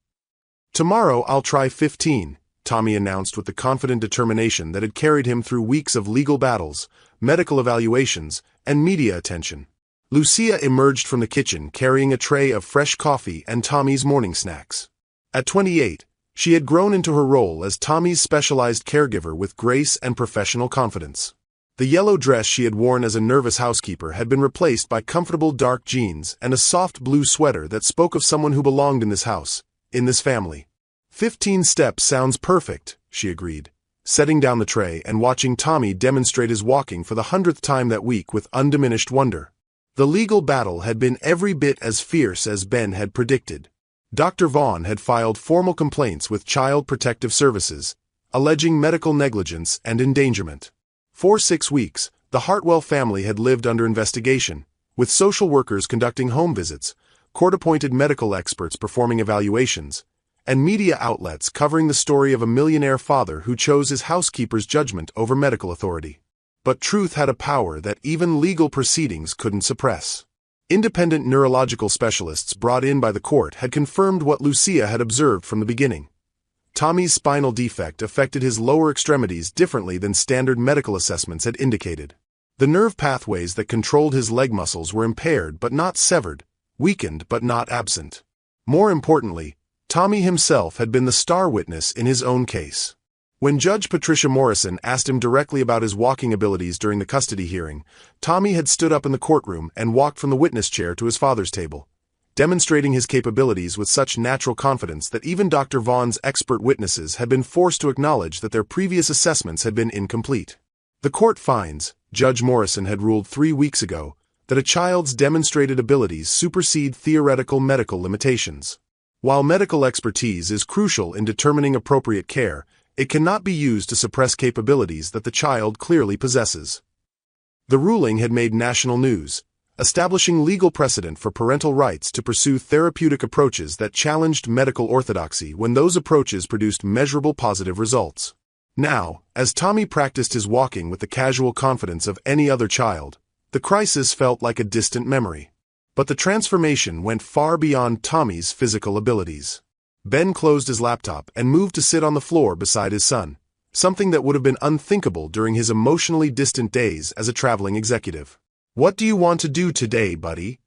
Tomorrow I'll try 15, Tommy announced with the confident determination that had carried him through weeks of legal battles, medical evaluations, and media attention. Lucia emerged from the kitchen carrying a tray of fresh coffee and Tommy's morning snacks. At 28, she had grown into her role as Tommy's specialized caregiver with grace and professional confidence. The yellow dress she had worn as a nervous housekeeper had been replaced by comfortable dark jeans and a soft blue sweater that spoke of someone who belonged in this house, in this family. 15 steps sounds perfect, she agreed, setting down the tray and watching Tommy demonstrate his walking for the 100th time that week with undiminished wonder. The legal battle had been every bit as fierce as Ben had predicted. Dr. Vaughn had filed formal complaints with Child Protective Services, alleging medical negligence and endangerment. For 6 weeks, the Hartwell family had lived under investigation, with social workers conducting home visits, court-appointed medical experts performing evaluations, and media outlets covering the story of a millionaire father who chose his housekeeper's judgment over medical authority. But truth had a power that even legal proceedings couldn't suppress. Independent neurological specialists brought in by the court had confirmed what Lucia had observed from the beginning. Tommy's spinal defect affected his lower extremities differently than standard medical assessments had indicated. The nerve pathways that controlled his leg muscles were impaired but not severed, weakened but not absent. More importantly, Tommy himself had been the star witness in his own case. When Judge Patricia Morrison asked him directly about his walking abilities during the custody hearing, Tommy had stood up in the courtroom and walked from the witness chair to his father's table, demonstrating his capabilities with such natural confidence that even Dr. Vaughn's expert witnesses had been forced to acknowledge that their previous assessments had been incomplete. The court finds, Judge Morrison had ruled 3 weeks ago, that a child's demonstrated abilities supersede theoretical medical limitations. While medical expertise is crucial in determining appropriate care, it cannot be used to suppress capabilities that the child clearly possesses. The ruling had made national news, establishing legal precedent for parental rights to pursue therapeutic approaches that challenged medical orthodoxy when those approaches produced measurable positive results. Now, as Tommy practiced his walking with the casual confidence of any other child, the crisis felt like a distant memory. But the transformation went far beyond Tommy's physical abilities. Ben closed his laptop and moved to sit on the floor beside his son, something that would have been unthinkable during his emotionally distant days as a traveling executive. "What do you want to do today, buddy?"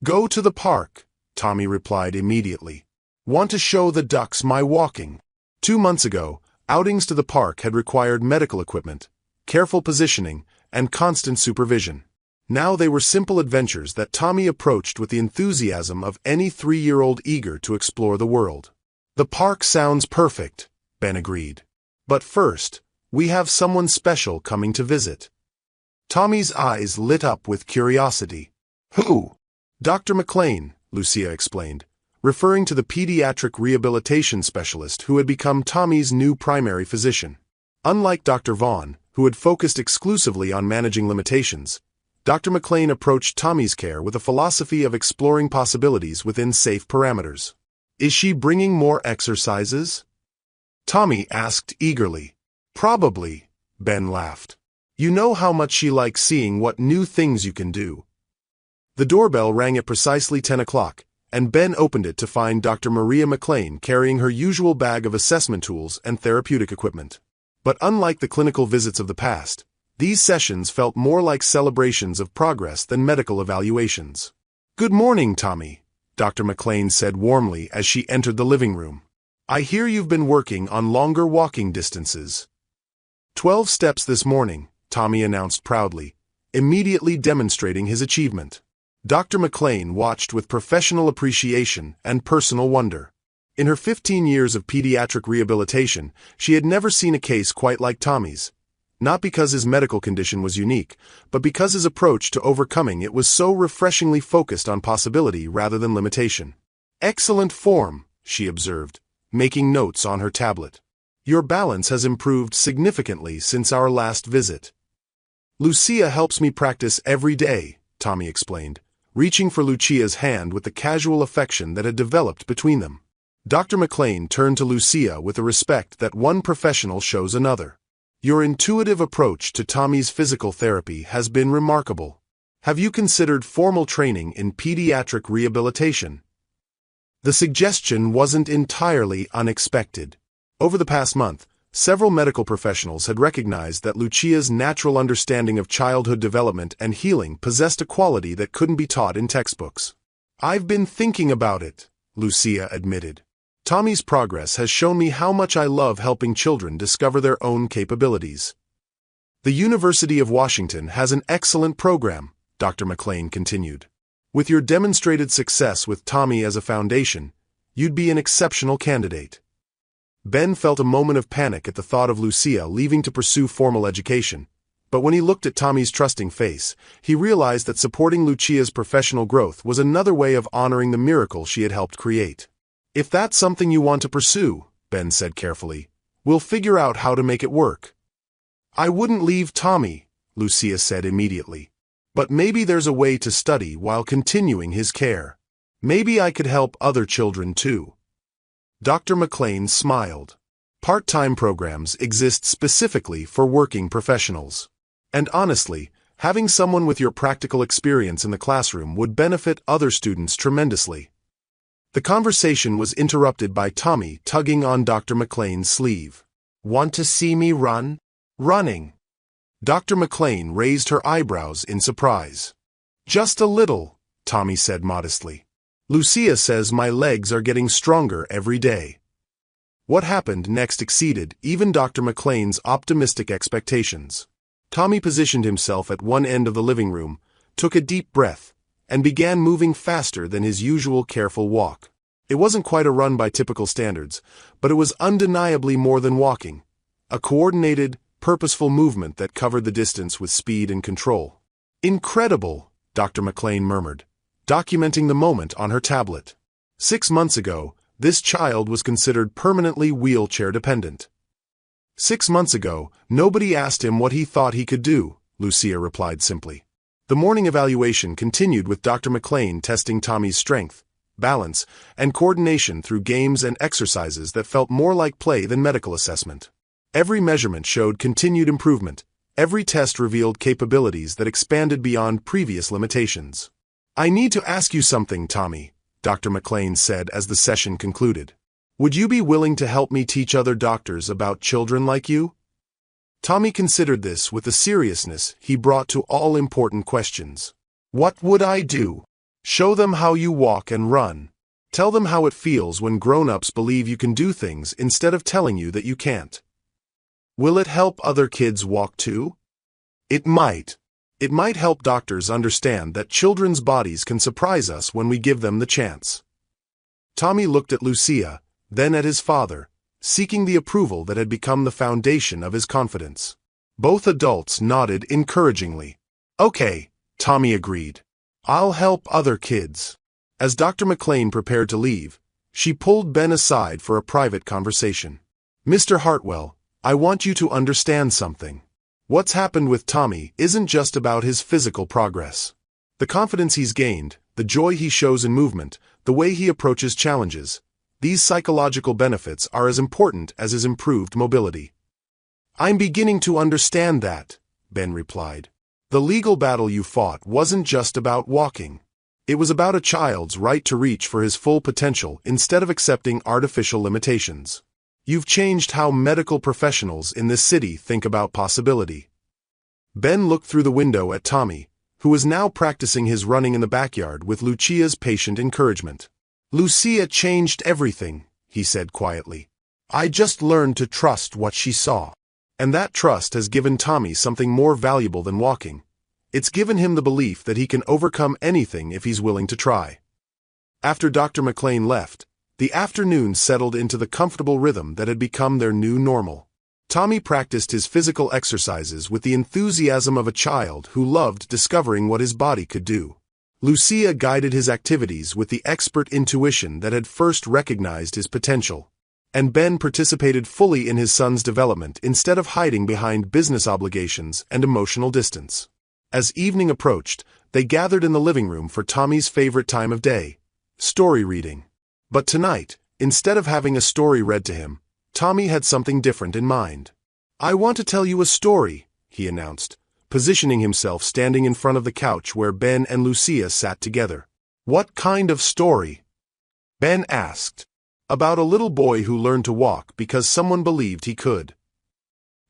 "Go to the park," Tommy replied immediately. "Want to show the ducks my walking." 2 months ago, outings to the park had required medical equipment, careful positioning, and constant supervision. Now they were simple adventures that Tommy approached with the enthusiasm of any 3-year-old eager to explore the world. "The park sounds perfect," Ben agreed. "But first, we have someone special coming to visit." Tommy's eyes lit up with curiosity. "Who?" "Dr. McLean," Lucia explained, referring to the pediatric rehabilitation specialist who had become Tommy's new primary physician. Unlike Dr. Vaughn, who had focused exclusively on managing limitations, Dr. McLean approached Tommy's care with a philosophy of exploring possibilities within safe parameters. "Is she bringing more exercises?" Tommy asked eagerly. "Probably," Ben laughed. "You know how much she likes seeing what new things you can do." The doorbell rang at precisely 10 o'clock, and Ben opened it to find Dr. Maria McLean carrying her usual bag of assessment tools and therapeutic equipment. But unlike the clinical visits of the past, these sessions felt more like celebrations of progress than medical evaluations. "Good morning, Tommy," Dr. McLean said warmly as she entered the living room. "I hear you've been working on longer walking distances." 12 steps this morning, Tommy announced proudly, immediately demonstrating his achievement. Dr. McLean watched with professional appreciation and personal wonder. In her 15 years of pediatric rehabilitation, she had never seen a case quite like Tommy's. Not because his medical condition was unique, but because his approach to overcoming it was so refreshingly focused on possibility rather than limitation. "Excellent form," she observed, making notes on her tablet. "Your balance has improved significantly since our last visit." "Lucia helps me practice every day," Tommy explained, reaching for Lucia's hand with the casual affection that had developed between them. Dr. McLean turned to Lucia with a respect that one professional shows another. "Your intuitive approach to Tommy's physical therapy has been remarkable. Have you considered formal training in pediatric rehabilitation?" The suggestion wasn't entirely unexpected. Over the past month, several medical professionals had recognized that Lucia's natural understanding of childhood development and healing possessed a quality that couldn't be taught in textbooks. "I've been thinking about it," Lucia admitted. "Tommy's progress has shown me how much I love helping children discover their own capabilities." "The University of Washington has an excellent program," Dr. McLean continued. "With your demonstrated success with Tommy as a foundation, you'd be an exceptional candidate." Ben felt a moment of panic at the thought of Lucia leaving to pursue formal education, but when he looked at Tommy's trusting face, he realized that supporting Lucia's professional growth was another way of honoring the miracle she had helped create. "If that's something you want to pursue," Ben said carefully, "we'll figure out how to make it work." "I wouldn't leave Tommy," Lucia said immediately. "But maybe there's a way to study while continuing his care. Maybe I could help other children too." Dr. McLean smiled. "Part-time programs exist specifically for working professionals. And honestly, having someone with your practical experience in the classroom would benefit other students tremendously." The conversation was interrupted by Tommy tugging on Dr. McLean's sleeve. "Want to see me run?" "Running?" Dr. McLean raised her eyebrows in surprise. "Just a little," Tommy said modestly. "Lucia says my legs are getting stronger every day." What happened next exceeded even Dr. McLean's optimistic expectations. Tommy positioned himself at one end of the living room, took a deep breath, and began moving faster than his usual careful walk. It wasn't quite a run by typical standards, but it was undeniably more than walking. A coordinated, purposeful movement that covered the distance with speed and control. "Incredible," Dr. McLean murmured, documenting the moment on her tablet. 6 months ago, this child was considered permanently wheelchair-dependent. 6 months ago, nobody asked him what he thought he could do, Lucia replied simply. The morning evaluation continued with Dr. McLean testing Tommy's strength, balance, and coordination through games and exercises that felt more like play than medical assessment. Every measurement showed continued improvement. Every test revealed capabilities that expanded beyond previous limitations. "I need to ask you something, Tommy," Dr. McLean said as the session concluded. "Would you be willing to help me teach other doctors about children like you?" Tommy considered this with the seriousness he brought to all important questions. "What would I do?" "Show them how you walk and run. Tell them how it feels when grown-ups believe you can do things instead of telling you that you can't." "Will it help other kids walk too?" "It might. It might help doctors understand that children's bodies can surprise us when we give them the chance." Tommy looked at Lucia, then at his father, seeking the approval that had become the foundation of his confidence. Both adults nodded encouragingly. "Okay," Tommy agreed. "I'll help other kids." As Dr. McLean prepared to leave, she pulled Ben aside for a private conversation. "Mr. Hartwell, I want you to understand something. What's happened with Tommy isn't just about his physical progress. The confidence he's gained, the joy he shows in movement, the way he approaches challenges, these psychological benefits are as important as his improved mobility." "I'm beginning to understand that," Ben replied. "The legal battle you fought wasn't just about walking. It was about a child's right to reach for his full potential instead of accepting artificial limitations. You've changed how medical professionals in this city think about possibility." Ben looked through the window at Tommy, who was now practicing his running in the backyard with Lucia's patient encouragement. "Lucia changed everything," he said quietly. "I just learned to trust what she saw. And that trust has given Tommy something more valuable than walking. It's given him the belief that he can overcome anything if he's willing to try." After Dr. McLean left, the afternoon settled into the comfortable rhythm that had become their new normal. Tommy practiced his physical exercises with the enthusiasm of a child who loved discovering what his body could do. Lucia guided his activities with the expert intuition that had first recognized his potential. And Ben participated fully in his son's development instead of hiding behind business obligations and emotional distance. As evening approached, they gathered in the living room for Tommy's favorite time of day, story reading. But tonight, instead of having a story read to him, Tommy had something different in mind. "I want to tell you a story," he announced, positioning himself standing in front of the couch where Ben and Lucia sat together. "What kind of story?" Ben asked. about a little boy who learned to walk because someone believed he could.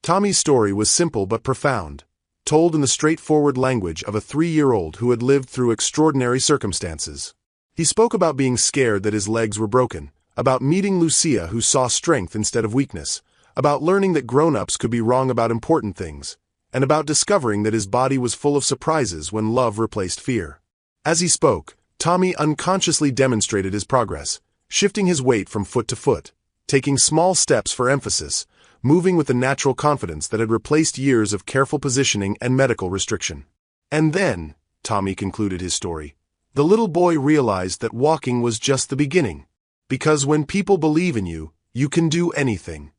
Tommy's story was simple but profound, told in the straightforward language of a 3-year-old who had lived through extraordinary circumstances. He spoke about being scared that his legs were broken, about meeting Lucia who saw strength instead of weakness, about learning that grown-ups could be wrong about important things, and about discovering that his body was full of surprises when love replaced fear. As he spoke, Tommy unconsciously demonstrated his progress, shifting his weight from foot to foot, taking small steps for emphasis, moving with the natural confidence that had replaced years of careful positioning and medical restriction. And then, Tommy concluded his story, the little boy realized that walking was just the beginning, because when people believe in you, you can do anything.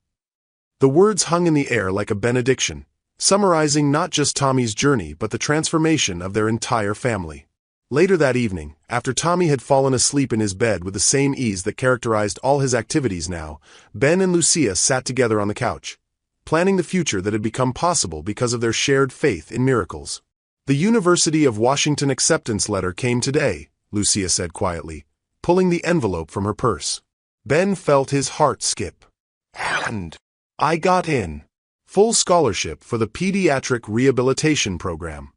The words hung in the air like a benediction, summarizing not just Tommy's journey but the transformation of their entire family. Later that evening, after Tommy had fallen asleep in his bed with the same ease that characterized all his activities now, Ben and Lucia sat together on the couch, planning the future that had become possible because of their shared faith in miracles. The University of Washington acceptance letter came today, Lucia said quietly, pulling the envelope from her purse. Ben felt his heart skip. And I got in. Full scholarship for the pediatric rehabilitation program.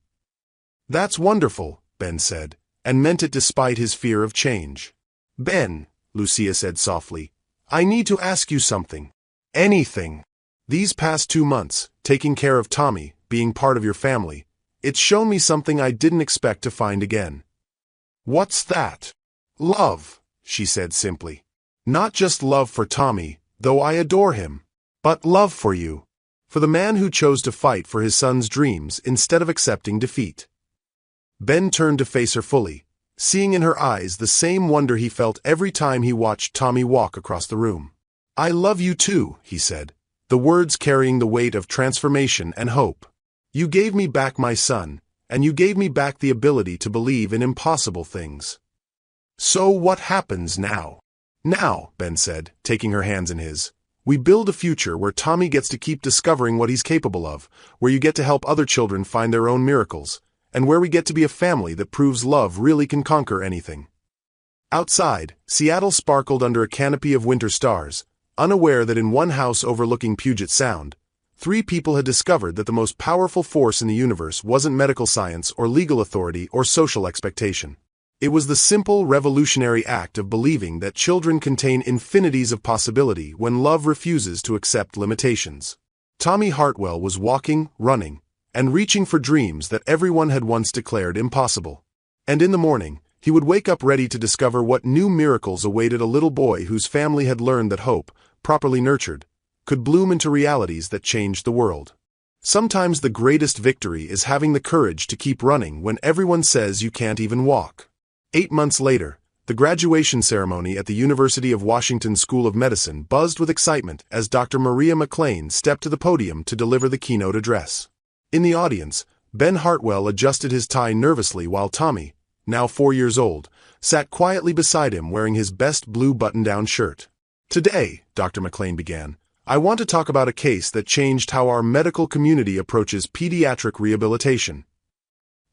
That's wonderful, Ben said, and meant it despite his fear of change. Ben, Lucia said softly, I need to ask you something. Anything. These past 2 months, taking care of Tommy, being part of your family, it's shown me something I didn't expect to find again. What's that? Love, she said simply. Not just love for Tommy, though I adore him, but love for you. For the man who chose to fight for his son's dreams instead of accepting defeat. Ben turned to face her fully, seeing in her eyes the same wonder he felt every time he watched Tommy walk across the room. I love you too, he said, the words carrying the weight of transformation and hope. You gave me back my son, and you gave me back the ability to believe in impossible things. So what happens now? Now, Ben said, taking her hands in his, we build a future where Tommy gets to keep discovering what he's capable of, where you get to help other children find their own miracles, and where we get to be a family that proves love really can conquer anything. Outside, Seattle sparkled under a canopy of winter stars, unaware that in one house overlooking Puget Sound, 3 people had discovered that the most powerful force in the universe wasn't medical science or legal authority or social expectation. It was the simple revolutionary act of believing that children contain infinities of possibility when love refuses to accept limitations. Tommy Hartwell was walking, running, and reaching for dreams that everyone had once declared impossible. And in the morning, he would wake up ready to discover what new miracles awaited a little boy whose family had learned that hope, properly nurtured, could bloom into realities that changed the world. Sometimes the greatest victory is having the courage to keep running when everyone says you can't even walk. 8 months later, the graduation ceremony at the University of Washington School of Medicine buzzed with excitement as Dr. Maria McLean stepped to the podium to deliver the keynote address. In the audience, Ben Hartwell adjusted his tie nervously while Tommy, now 4 years old, sat quietly beside him wearing his best blue button-down shirt. Today, Dr. McLean began, I want to talk about a case that changed how our medical community approaches pediatric rehabilitation.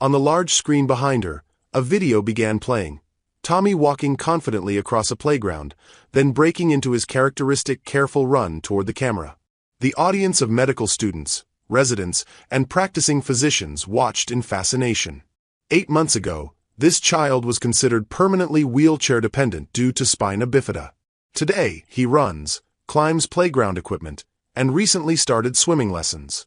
On the large screen behind her, a video began playing, Tommy walking confidently across a playground, then breaking into his characteristic careful run toward the camera. The audience of medical students, residents, and practicing physicians watched in fascination. 8 months ago, this child was considered permanently wheelchair-dependent due to spina bifida. Today, he runs, climbs playground equipment, and recently started swimming lessons.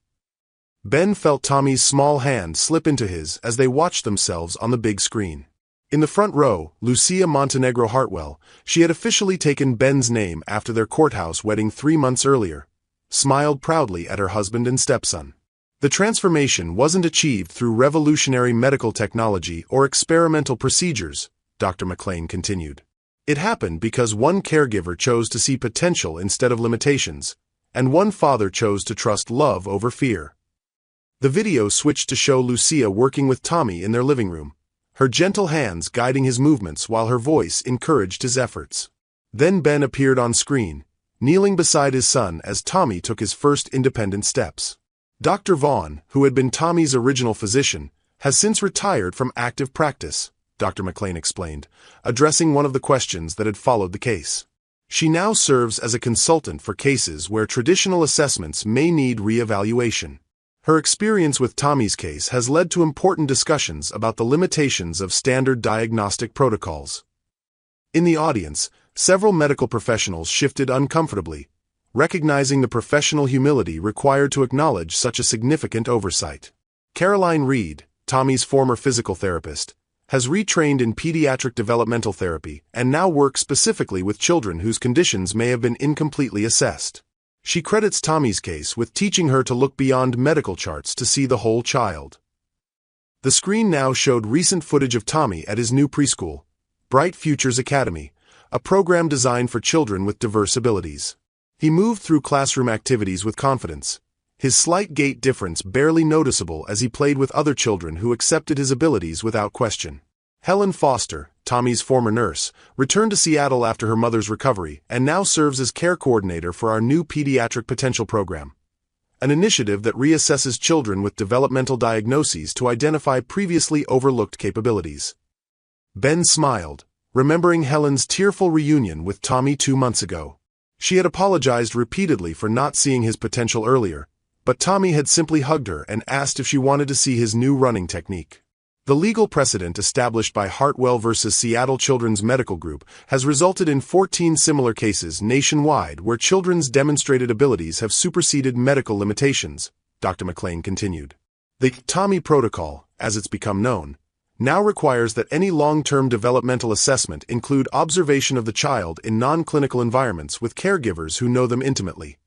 Ben felt Tommy's small hand slip into his as they watched themselves on the big screen. In the front row, Lucia Montenegro Hartwell, she had officially taken Ben's name after their courthouse wedding 3 months earlier, smiled proudly at her husband and stepson. The transformation wasn't achieved through revolutionary medical technology or experimental procedures, Dr. McLean continued. It happened because one caregiver chose to see potential instead of limitations, and one father chose to trust love over fear. The video switched to show Lucia working with Tommy in their living room, her gentle hands guiding his movements while her voice encouraged his efforts. Then Ben appeared on screen, kneeling beside his son as Tommy took his first independent steps. Dr. Vaughn, who had been Tommy's original physician, has since retired from active practice, Dr. McLean explained, addressing one of the questions that had followed the case. She now serves as a consultant for cases where traditional assessments may need re-evaluation. Her experience with Tommy's case has led to important discussions about the limitations of standard diagnostic protocols. In the audience, several medical professionals shifted uncomfortably, recognizing the professional humility required to acknowledge such a significant oversight. Caroline Reed, Tommy's former physical therapist, has retrained in pediatric developmental therapy and now works specifically with children whose conditions may have been incompletely assessed. She credits Tommy's case with teaching her to look beyond medical charts to see the whole child. The screen now showed recent footage of Tommy at his new preschool, Bright Futures Academy, a program designed for children with diverse abilities. He moved through classroom activities with confidence, his slight gait difference barely noticeable as he played with other children who accepted his abilities without question. Helen Foster, Tommy's former nurse, returned to Seattle after her mother's recovery and now serves as care coordinator for our new Pediatric Potential program, an initiative that reassesses children with developmental diagnoses to identify previously overlooked capabilities. Ben smiled, remembering Helen's tearful reunion with Tommy 2 months ago. She had apologized repeatedly for not seeing his potential earlier, but Tommy had simply hugged her and asked if she wanted to see his new running technique. The legal precedent established by Hartwell v. Seattle Children's Medical Group has resulted in 14 similar cases nationwide where children's demonstrated abilities have superseded medical limitations, Dr. McLean continued. The Tommy Protocol, as it's become known, now requires that any long-term developmental assessment include observation of the child in non-clinical environments with caregivers who know them intimately.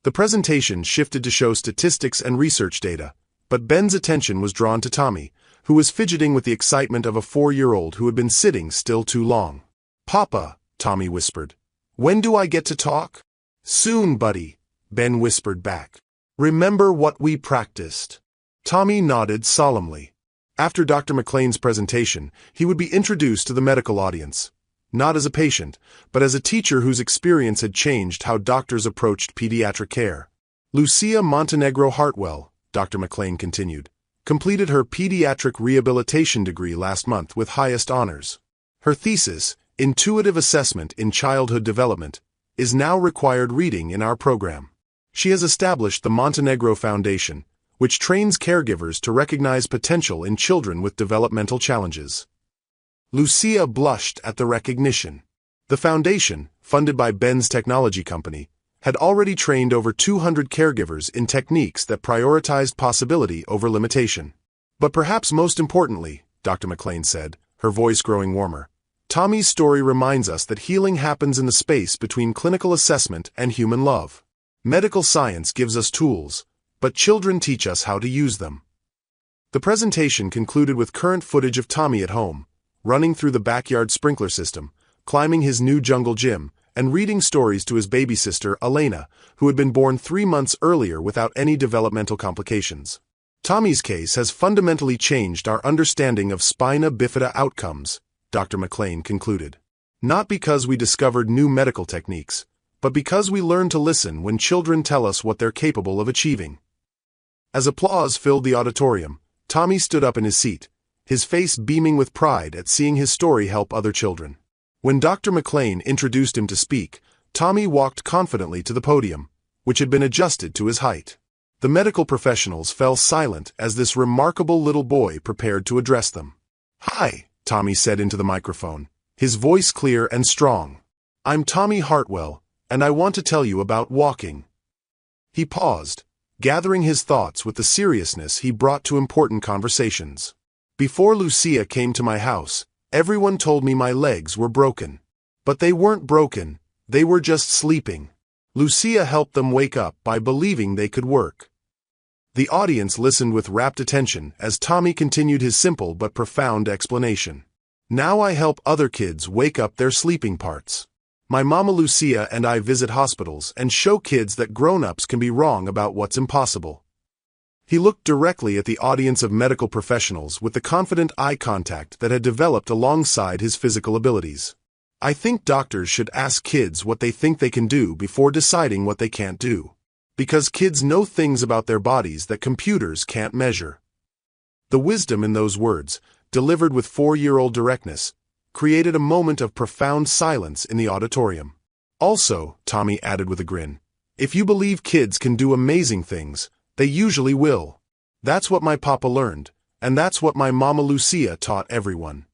The presentation shifted to show statistics and research data, but Ben's attention was drawn to Tommy, who was fidgeting with the excitement of a 4-year-old who had been sitting still too long. "Papa," Tommy whispered, "when do I get to talk?" "Soon, buddy," Ben whispered back. "Remember what we practiced?" Tommy nodded solemnly. After Dr. McLean's presentation, he would be introduced to the medical audience, not as a patient, but as a teacher whose experience had changed how doctors approached pediatric care. Lucia Montenegro Hartwell, Dr. McLean continued, completed her pediatric rehabilitation degree last month with highest honors. Her thesis, Intuitive Assessment in Childhood Development, is now required reading in our program. She has established the Montenegro Foundation, which trains caregivers to recognize potential in children with developmental challenges. Lucia blushed at the recognition. The foundation, funded by Ben's technology company, had already trained over 200 caregivers in techniques that prioritized possibility over limitation. But perhaps most importantly, Dr. McLean said, her voice growing warmer, Tommy's story reminds us that healing happens in the space between clinical assessment and human love. Medical science gives us tools, but children teach us how to use them. The presentation concluded with current footage of Tommy at home, running through the backyard sprinkler system, climbing his new jungle gym, and reading stories to his baby sister, Elena, who had been born 3 months earlier without any developmental complications. Tommy's case has fundamentally changed our understanding of spina bifida outcomes, Dr. McLean concluded. Not because we discovered new medical techniques, but because we learned to listen when children tell us what they're capable of achieving. As applause filled the auditorium, Tommy stood up in his seat, his face beaming with pride at seeing his story help other children. When Dr. McLean introduced him to speak, Tommy walked confidently to the podium, which had been adjusted to his height. The medical professionals fell silent as this remarkable little boy prepared to address them. "Hi," Tommy said into the microphone, his voice clear and strong. "I'm Tommy Hartwell, and I want to tell you about walking." He paused, gathering his thoughts with the seriousness he brought to important conversations. "Before Lucia came to my house, everyone told me my legs were broken. But they weren't broken, they were just sleeping. Lucia helped them wake up by believing they could work." The audience listened with rapt attention as Tommy continued his simple but profound explanation. "Now I help other kids wake up their sleeping parts. My mama Lucia and I visit hospitals and show kids that grown-ups can be wrong about what's impossible." He looked directly at the audience of medical professionals with the confident eye contact that had developed alongside his physical abilities. "I think doctors should ask kids what they think they can do before deciding what they can't do. Because kids know things about their bodies that computers can't measure." The wisdom in those words, delivered with 4-year-old directness, created a moment of profound silence in the auditorium. Also, Tommy added with a grin, if you believe kids can do amazing things, they usually will. That's what my papa learned, and that's what my mama Lucia taught everyone.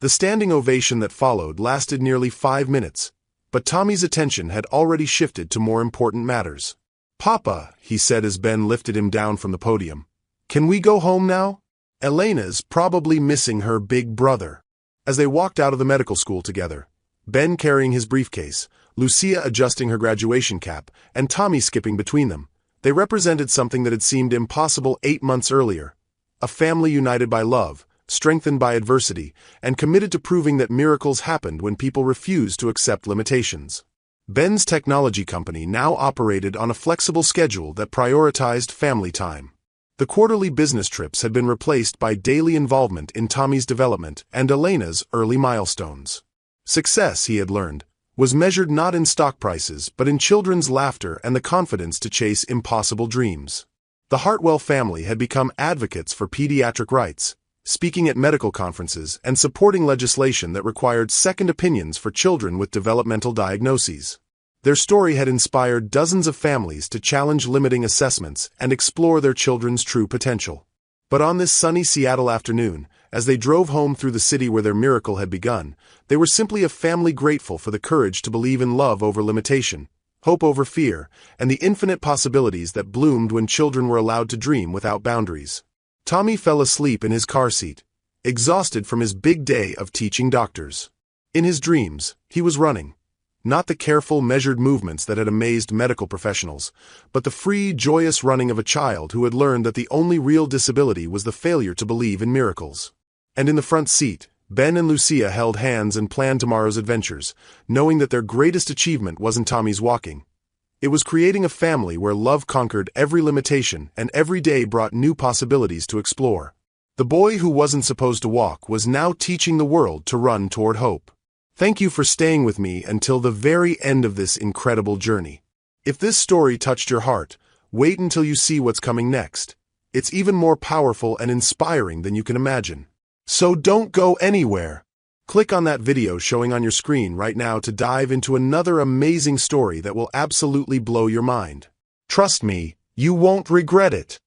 The standing ovation that followed lasted nearly 5 minutes, but Tommy's attention had already shifted to more important matters. Papa, he said as Ben lifted him down from the podium, can we go home now? Elena's probably missing her big brother. As they walked out of the medical school together, Ben carrying his briefcase, Lucia adjusting her graduation cap, and Tommy skipping between them, they represented something that had seemed impossible 8 months earlier. A family united by love, strengthened by adversity, and committed to proving that miracles happened when people refused to accept limitations. Ben's technology company now operated on a flexible schedule that prioritized family time. The quarterly business trips had been replaced by daily involvement in Tommy's development and Elena's early milestones. Success, he had learned, was measured not in stock prices but in children's laughter and the confidence to chase impossible dreams. The Hartwell family had become advocates for pediatric rights, speaking at medical conferences and supporting legislation that required second opinions for children with developmental diagnoses. Their story had inspired dozens of families to challenge limiting assessments and explore their children's true potential. But on this sunny Seattle afternoon, as they drove home through the city where their miracle had begun, they were simply a family grateful for the courage to believe in love over limitation, hope over fear, and the infinite possibilities that bloomed when children were allowed to dream without boundaries. Tommy fell asleep in his car seat, exhausted from his big day of teaching doctors. In his dreams, he was running. Not the careful, measured movements that had amazed medical professionals, but the free, joyous running of a child who had learned that the only real disability was the failure to believe in miracles. And in the front seat, Ben and Lucia held hands and planned tomorrow's adventures, knowing that their greatest achievement wasn't Tommy's walking. It was creating a family where love conquered every limitation and every day brought new possibilities to explore. The boy who wasn't supposed to walk was now teaching the world to run toward hope. Thank you for staying with me until the very end of this incredible journey. If this story touched your heart, wait until you see what's coming next. It's even more powerful and inspiring than you can imagine. So don't go anywhere. Click on that video showing on your screen right now to dive into another amazing story that will absolutely blow your mind. Trust me, you won't regret it.